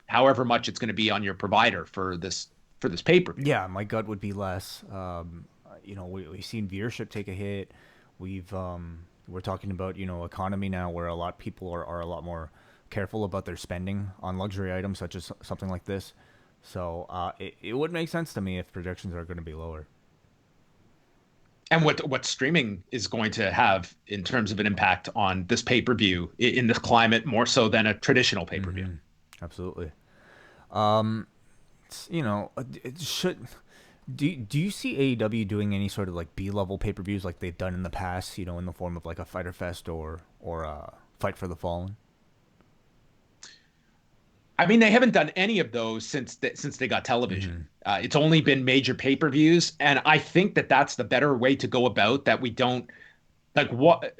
however much it's going to be on your provider for this pay-per-view. Yeah, my gut would be less. We've seen viewership take a hit. We're talking about, economy now, where a lot of people are a lot more careful about their spending on luxury items such as something like this. So it would make sense to me if projections are going to be lower. And what streaming is going to have in terms of an impact on this pay-per-view in this climate, more so than a traditional pay-per-view. Mm-hmm. Absolutely. It should. Do you see AEW doing any sort of like B-level pay-per-views like they've done in the past? In the form of like a Fyter Fest or Fight for the Fallen. I mean, they haven't done any of those since they got television. It's only been major pay-per-views, and I think that that's the better way to go about that. We don't like what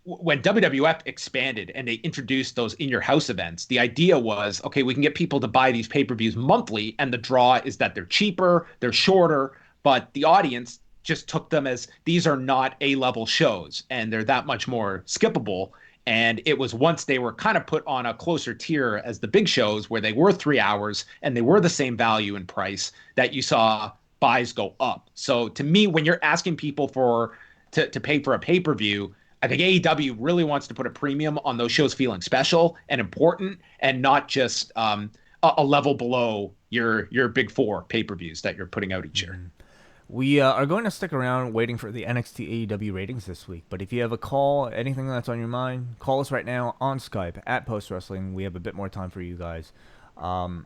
when WWF expanded and they introduced those in your house events. The idea was, okay, we can get people to buy these pay-per-views monthly, and the draw is that they're cheaper, they're shorter, but the audience just took them as these are not A-level shows, and they're that much more skippable. And it was once they were kind of put on a closer tier as the big shows where they were 3 hours and they were the same value and price that you saw buys go up. So to me, when you're asking people to pay for a pay-per-view, I think AEW really wants to put a premium on those shows feeling special and important and not just a level below your big four pay-per-views that you're putting out each year. We are going to stick around waiting for the NXT AEW ratings this week. But if you have a call, anything that's on your mind, call us right now on Skype at Post Wrestling. We have a bit more time for you guys. And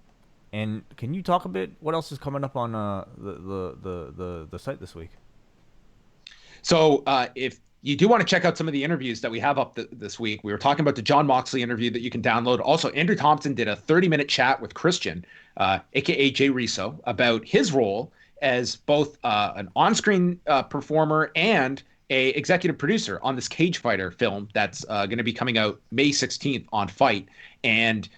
can you talk a bit? What else is coming up on the site this week? So if you do want to check out some of the interviews that we have up this week, we were talking about the John Moxley interview that you can download. Also, Andrew Thompson did a 30-minute chat with Christian, a.k.a. Jay Riso, about his role as both an on-screen performer and a executive producer on this Cage Fighter film that's going to be coming out May 16th on Fight. And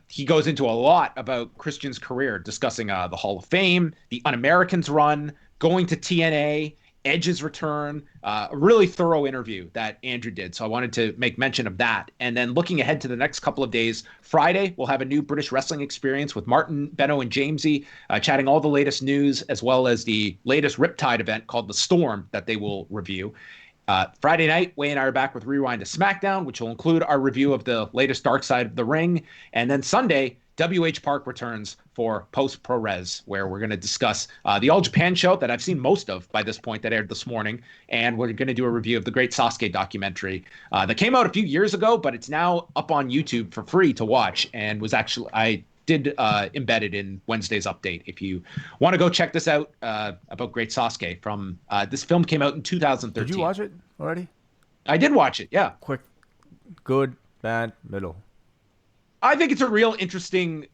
he goes into a lot about Christian's career, discussing the Hall of Fame, the Un-Americans run, going to TNA, Edge's return, a really thorough interview that Andrew did. So I wanted to make mention of that. And then looking ahead to the next couple of days, Friday, we'll have a new British wrestling experience with Martin, Benno, and Jamesy, chatting all the latest news, as well as the latest Riptide event called The Storm that they will review. Friday night, Wayne and I are back with Rewind to SmackDown, which will include our review of the latest Dark Side of the Ring. And then Sunday, WH Park returns for Post Pro Res, where we're going to discuss the All Japan show that I've seen most of by this point that aired this morning. And we're going to do a review of the Great Sasuke documentary that came out a few years ago, but it's now up on YouTube for free to watch and was actually, I did embed it in Wednesday's update. If you want to go check this out about Great Sasuke from this film came out in 2013. Did you watch it already? I did watch it. Yeah. Quick, good, bad, middle. I think it's a real interesting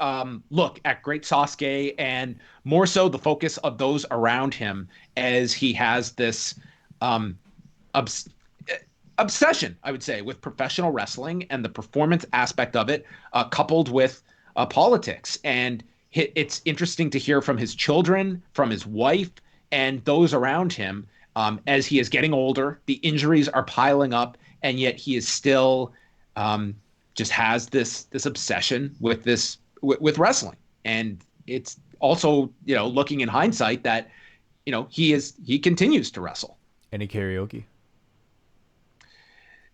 look at Great Sasuke and more so the focus of those around him as he has this obsession, I would say, with professional wrestling and the performance aspect of it, coupled with politics. And it's interesting to hear from his children, from his wife, and those around him as he is getting older. The injuries are piling up, and yet he is still just has this obsession with with wrestling. And it's also, looking in hindsight that, he continues to wrestle. Any karaoke?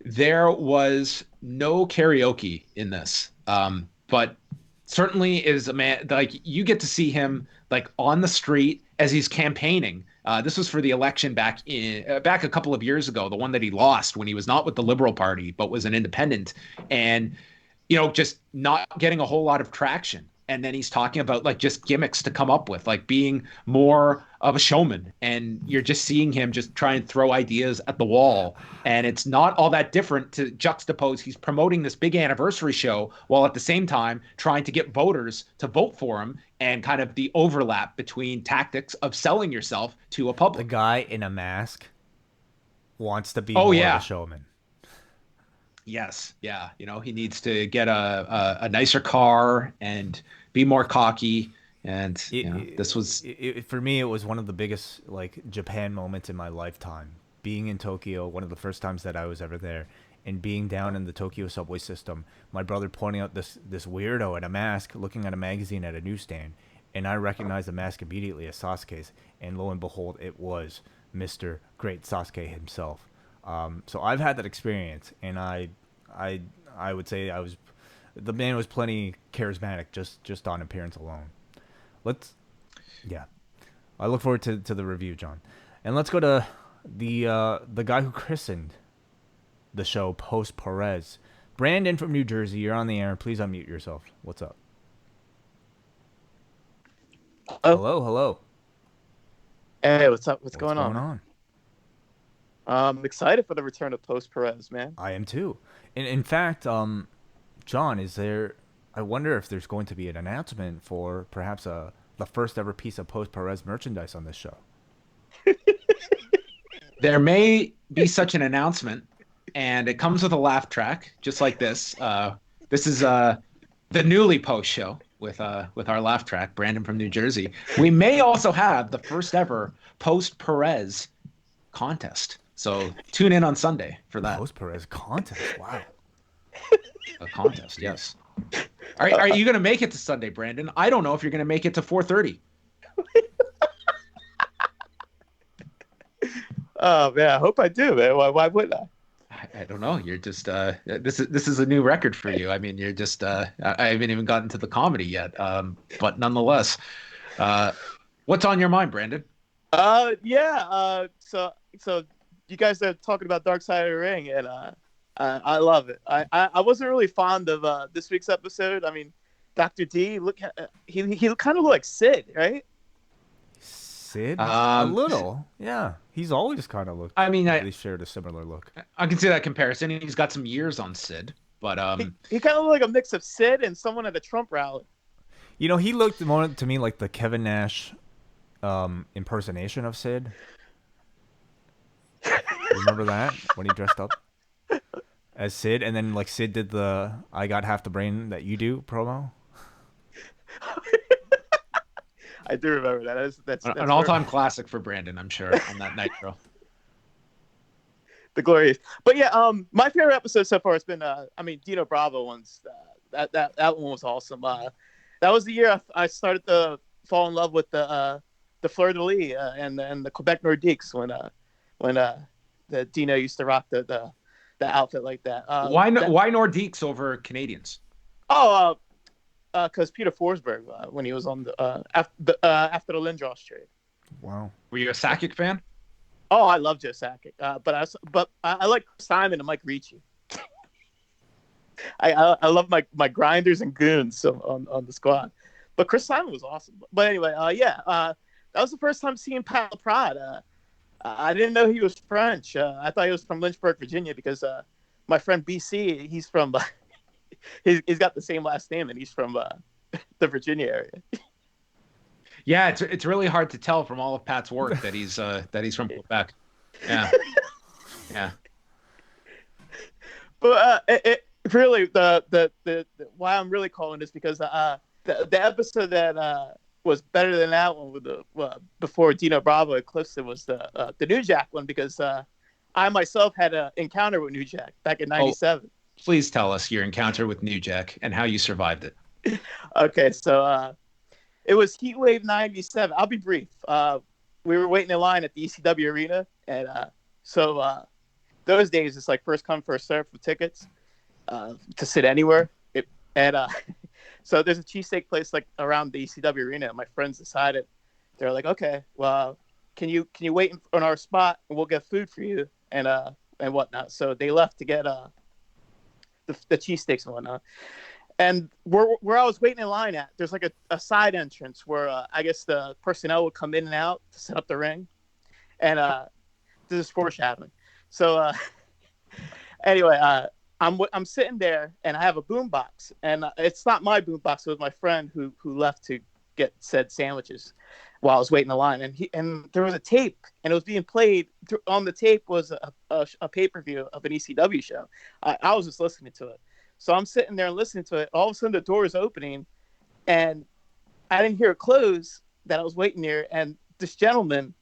There was no karaoke in this, but certainly is a man, like, you get to see him like on the street as he's campaigning. This was for the election back a couple of years ago, the one that he lost when he was not with the Liberal Party but was an independent, and just not getting a whole lot of traction. And then he's talking about like just gimmicks to come up with, like being more of a showman. And you're just seeing him just try and throw ideas at the wall. And it's not all that different to juxtapose. He's promoting this big anniversary show while at the same time trying to get voters to vote for him, and kind of the overlap between tactics of selling yourself to a public. The guy in a mask wants to be more of a showman. Yes. Yeah. He needs to get a nicer car and be more cocky. And this was for me, it was one of the biggest like Japan moments in my lifetime. Being in Tokyo, one of the first times that I was ever there, and being down in the Tokyo subway system, my brother pointing out this weirdo in a mask looking at a magazine at a newsstand, and I recognized the mask immediately as Sasuke's, and lo and behold, it was Mr. Great Sasuke himself. So I've had that experience, and I would say the man was plenty charismatic just on appearance alone. I look forward to the review, John, and let's go to the guy who christened the show Post Perez, Brandon from New Jersey. You're on the air. Please unmute yourself. What's up? Hello. Hey, what's up? What's What's going going on? on? I'm excited for the return of Post Perez, man. I am too. In fact, John, is there? I wonder if there's going to be an announcement for perhaps the first ever piece of Post Perez merchandise on this show. There may be such an announcement, and it comes with a laugh track, just like this. This is the newly post show with our laugh track, Brandon from New Jersey. We may also have the first ever post Perez contest. So tune in on Sunday for that. Post Perez contest. Wow. A contest, yes. Are you going to make it to Sunday, Brandon? I don't know if you're going to make it to 4:30. Oh man, I hope I do, man. Why wouldn't I? I don't know. You're just this is a new record for you. I mean, you're just I haven't even gotten to the comedy yet. But nonetheless, what's on your mind, Brandon? Yeah. So you guys are talking about Dark Side of the Ring, and I love it. I wasn't really fond of this week's episode. I mean, Dr. D, look, he kind of looked like Sid, right? Sid? A little. Yeah. He's always kind of looked. I mean, they shared a similar look. I can see that comparison. He's got some years on Sid, but he kind of looked like a mix of Sid and someone at a Trump rally. You know, he looked more to me like the Kevin Nash impersonation of Sid. Remember that when he dressed up as Sid, and then like Sid did the "I got half the brain that you do" promo. I do remember that. That's an all-time classic for Brandon, I'm sure, on that Nitro. The glorious. But yeah, my favorite episode so far has been Dino Bravo ones. That one was awesome. That was the year I started to fall in love with the Fleur de Lis and the Quebec Nordiques when the Dino used to rock the outfit like that. Why Nordiques over Canadians? Because Peter Forsberg when he was on after the Lindros trade. Wow. Were you a Sakic fan? Oh, I love Joe Sakic, but I like Simon and Mike Ricci. I love my grinders and goons on the squad, but Chris Simon was awesome. But anyway, that was the first time seeing Pat LaPrade. I didn't know he was French. I thought he was from Lynchburg, Virginia, because my friend BC, he's from. He's got the same last name, and he's from the Virginia area. Yeah, it's really hard to tell from all of Pat's work that he's from Quebec. Yeah, yeah. But it really the why I'm really calling this because the episode that was better than that one with before Dino Bravo eclipsed it was the New Jack one, because I myself had an encounter with New Jack back in '97. Please tell us your encounter with New Jack and how you survived it. Okay, so it was Heatwave '97. I'll be brief. We were waiting in line at the ECW arena, and so those days it's like first come first serve for tickets to sit anywhere. So there's a cheesesteak place like around the ECW arena. And my friends decided, they're like, okay, well, can you wait on our spot and we'll get food for you and whatnot. So they left to get the cheesesteaks and whatnot. And where I was waiting in line at, there's like a side entrance where I guess the personnel would come in and out to set up the ring. And this is foreshadowing. So anyway, I'm sitting there and I have a boombox, and it's not my boombox. It was my friend who left to get said sandwiches while I was waiting in line. And there was a tape, and it was being played on the tape was a pay-per-view of an ECW show. I was just listening to it. So I'm sitting there and listening to it. All of a sudden the door is opening, and I didn't hear it close that I was waiting there. And this gentleman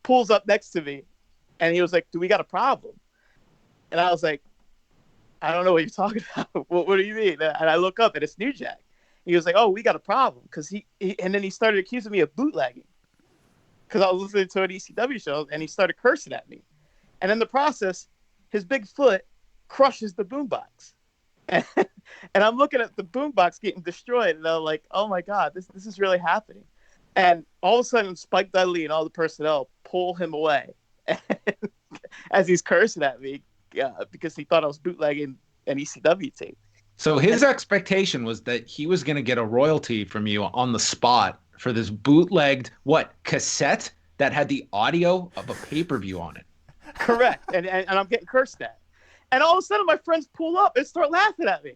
pulls up next to me, and he was like, "Do we got a problem?" And I was like, "I don't know what you're talking about. What do you mean?" And I look up, and it's New Jack. He was like, "Oh, we got a problem," because he and then he started accusing me of bootlegging because I was listening to an ECW show, and he started cursing at me. And in the process, his big foot crushes the boombox, and I'm looking at the boombox getting destroyed, and I'm like, "Oh my God, this is really happening." And all of a sudden, Spike Dudley and all the personnel pull him away as he's cursing at me because he thought I was bootlegging an ECW tape. So his expectation was that he was going to get a royalty from you on the spot for this bootlegged cassette that had the audio of a pay-per-view on it. Correct. And I'm getting cursed at. And all of a sudden my friends pull up and start laughing at me.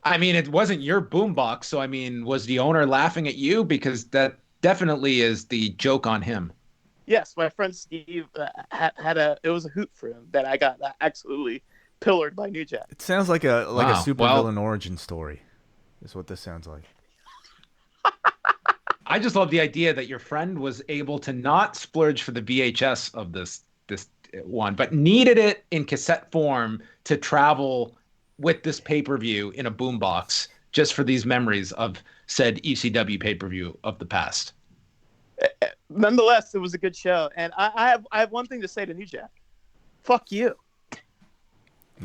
I mean, it wasn't your boombox, so I mean, was the owner laughing at you? Because that definitely is the joke on him. Yes, my friend Steve it was a hoot for him that I got absolutely pillared by New Jack. It sounds like a Wow. supervillain origin story. Is what this sounds like. I just love the idea that your friend was able to not splurge for the VHS of this one, but needed it in cassette form to travel with this pay-per-view in a boombox just for these memories of said ECW pay-per-view of the past. Nonetheless, it was a good show, and I have one thing to say to New Jack. Fuck you.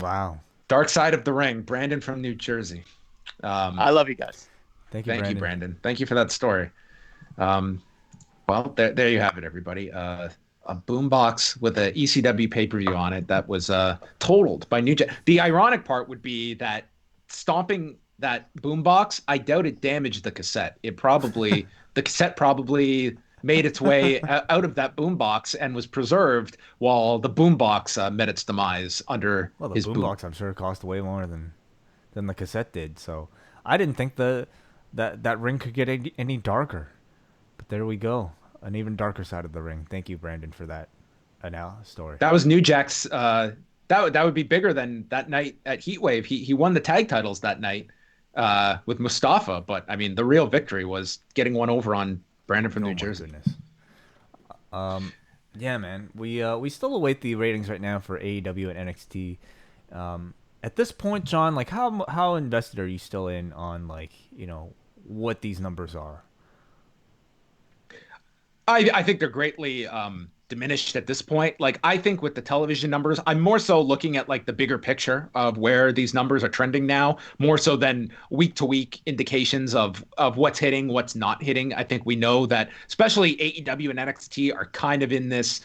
Wow. Dark side of the ring, Brandon from New Jersey. I love you guys. Thank you, Brandon. Thank you for that story. Well, there you have it, everybody. A boombox with a ECW pay-per-view on it that was totaled by New Jack. The ironic part would be that stomping that boombox, I doubt it damaged the cassette. The cassette probably made its way out of that boombox and was preserved while the boombox met its demise under his boombox. I'm sure cost way more than the cassette did. So I didn't think that ring could get any darker. But there we go. An even darker side of the ring. Thank you, Brandon, for that story. That was New Jack's. That would be bigger than that night at Heatwave. He won the tag titles that night with Mustafa. But I mean, the real victory was getting one over on Brandon from New Jersey. Goodness. Yeah, man. We still await the ratings right now for AEW and NXT. At this point, John, like how invested are you still in on what these numbers are? I think they're greatly diminished at this point. Like, I think with the television numbers, I'm more so looking at like the bigger picture of where these numbers are trending now, more so than week to week indications of what's hitting, what's not hitting. I think we know that especially AEW and NXT are kind of in this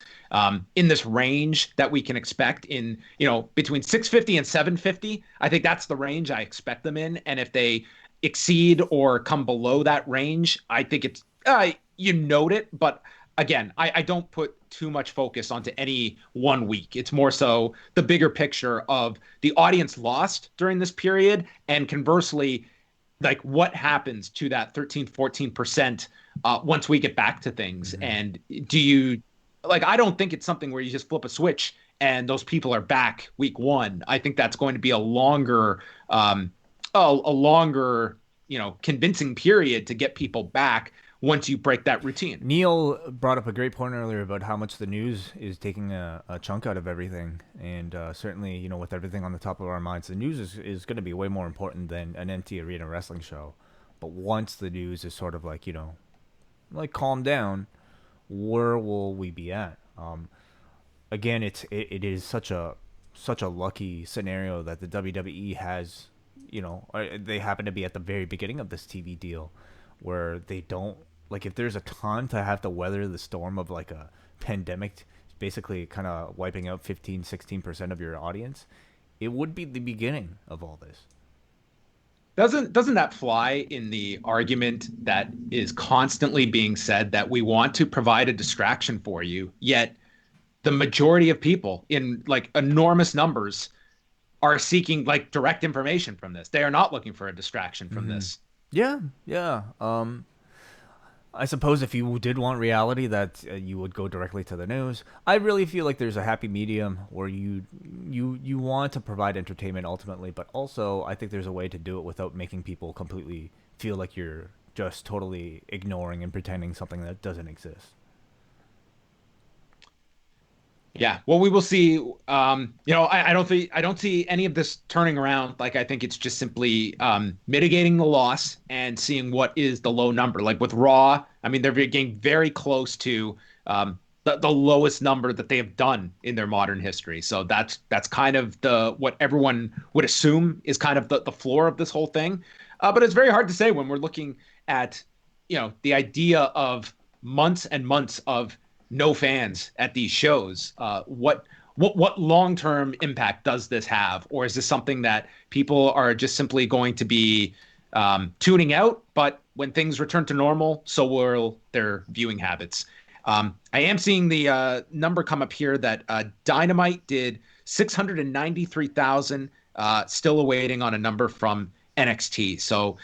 range that we can expect in, between 650 and 750. I think that's the range I expect them in. And if they exceed or come below that range, I think it's you note it, but again, I don't put too much focus onto any one week. It's more so the bigger picture of the audience lost during this period, and conversely, like what happens to that 13-14% once we get back to things. Mm-hmm. And do you I don't think it's something where you just flip a switch and those people are back week one. I think that's going to be a longer convincing period to get people back once you break that routine. Neil brought up a great point earlier about how much the news is taking a chunk out of everything. And certainly, with everything on the top of our minds, the news is going to be way more important than an empty arena wrestling show. But once the news is sort of calm down, where will we be at? Again, it is such a lucky scenario that the WWE has, they happen to be at the very beginning of this TV deal where they don't, if there's a ton to have to weather the storm of a pandemic, basically kind of wiping out 15-16% of your audience, it would be the beginning of all this. Doesn't that fly in the argument that is constantly being said that we want to provide a distraction for you, yet the majority of people in enormous numbers are seeking direct information from this. They are not looking for a distraction from this. Yeah. I suppose if you did want reality, that you would go directly to the news. I really feel like there's a happy medium where you want to provide entertainment ultimately, but also I think there's a way to do it without making people completely feel like you're just totally ignoring and pretending something that doesn't exist. Yeah, well, we will see. I don't see any of this turning around. I think it's just simply mitigating the loss and seeing what is the low number. With Raw, I mean, they're getting very close to the lowest number that they have done in their modern history. So that's kind of what everyone would assume is kind of the floor of this whole thing. But it's very hard to say when we're looking at the idea of months and months of no fans at these shows. What long-term impact does this have? Or is this something that people are just simply going to be tuning out, but when things return to normal, so will their viewing habits. I am seeing the number come up here that Dynamite did 693,000, still awaiting on a number from NXT. So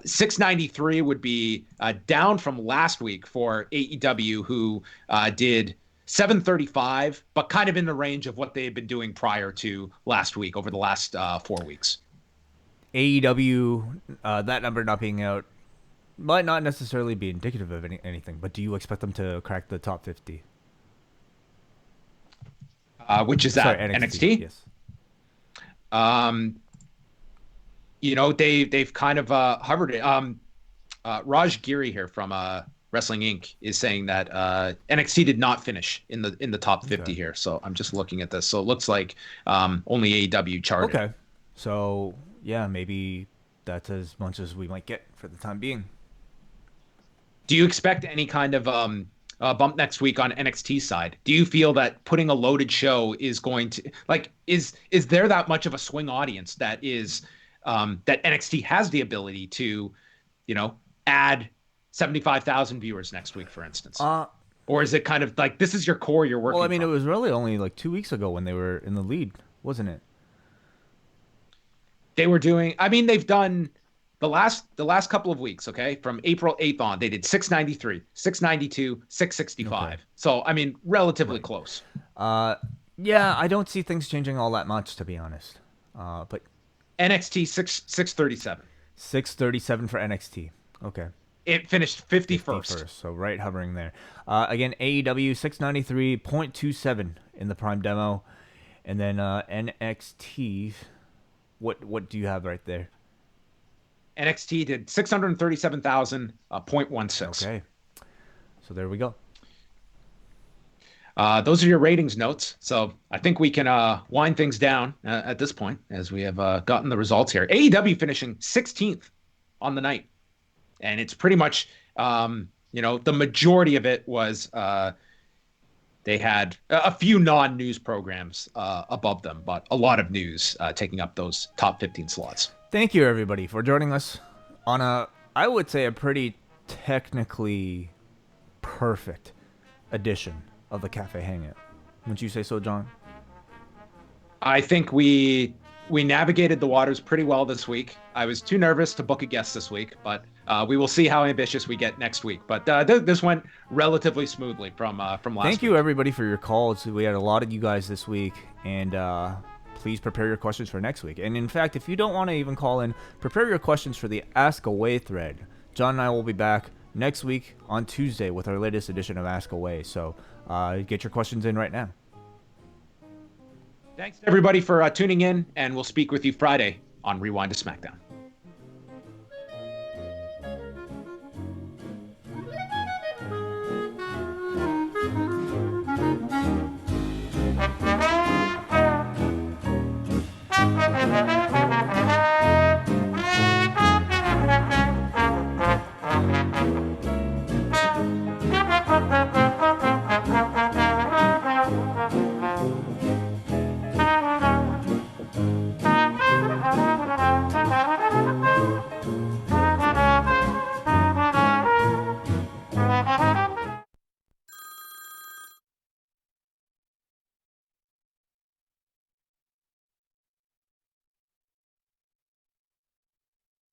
693 would be down from last week for AEW, who did 735, but kind of in the range of what they had been doing prior to last week over the last 4 weeks. AEW, that number not being out might not necessarily be indicative of anything, but do you expect them to crack the top 50? Which is Sorry, that NXT? Yes. They've kind of hovered it. Raj Giri here from Wrestling Inc. is saying that NXT did not finish in the top 50 here. So I'm just looking at this. So it looks like only AEW charted. Okay. So yeah, maybe that's as much as we might get for the time being. Do you expect any kind of bump next week on NXT side? Do you feel that putting a loaded show is going to is there that much of a swing audience that is that NXT has the ability to, add 75,000 viewers next week, for instance? Or is it kind of like this is your core you're working? Well, I mean, from? It was really only like 2 weeks ago when they were in the lead, wasn't it? They were doing. I mean, they've done the last couple of weeks. Okay, from April 8th on, they did 693, 692, 665. Okay. So I mean, relatively close. Yeah, I don't see things changing all that much, to be honest. But NXT 637. 637 for NXT. Okay. It finished 51st. So right hovering there. Again, AEW 693.27 in the Prime demo, and then NXT. What do you have right there? NXT did 637,000.16. Okay. So there we go. Those are your ratings notes. So I think we can wind things down at this point as we have gotten the results here. AEW finishing 16th on the night. And it's pretty much, the majority of it was they had a few non-news programs above them, but a lot of news taking up those top 15 slots. Thank you, everybody, for joining us on I would say, a pretty technically perfect edition of the Café Hangout. Wouldn't you say so, John? I think we navigated the waters pretty well this week. I was too nervous to book a guest this week, but we will see how ambitious we get next week. But this went relatively smoothly from last week. Thank you, everybody, for your calls. We had a lot of you guys this week, and please prepare your questions for next week. And in fact, if you don't want to even call in, prepare your questions for the Ask Away thread. John and I will be back next week on Tuesday with our latest edition of Ask Away. So get your questions in right now. Thanks, everybody, for tuning in, and we'll speak with you Friday on Rewind to SmackDown.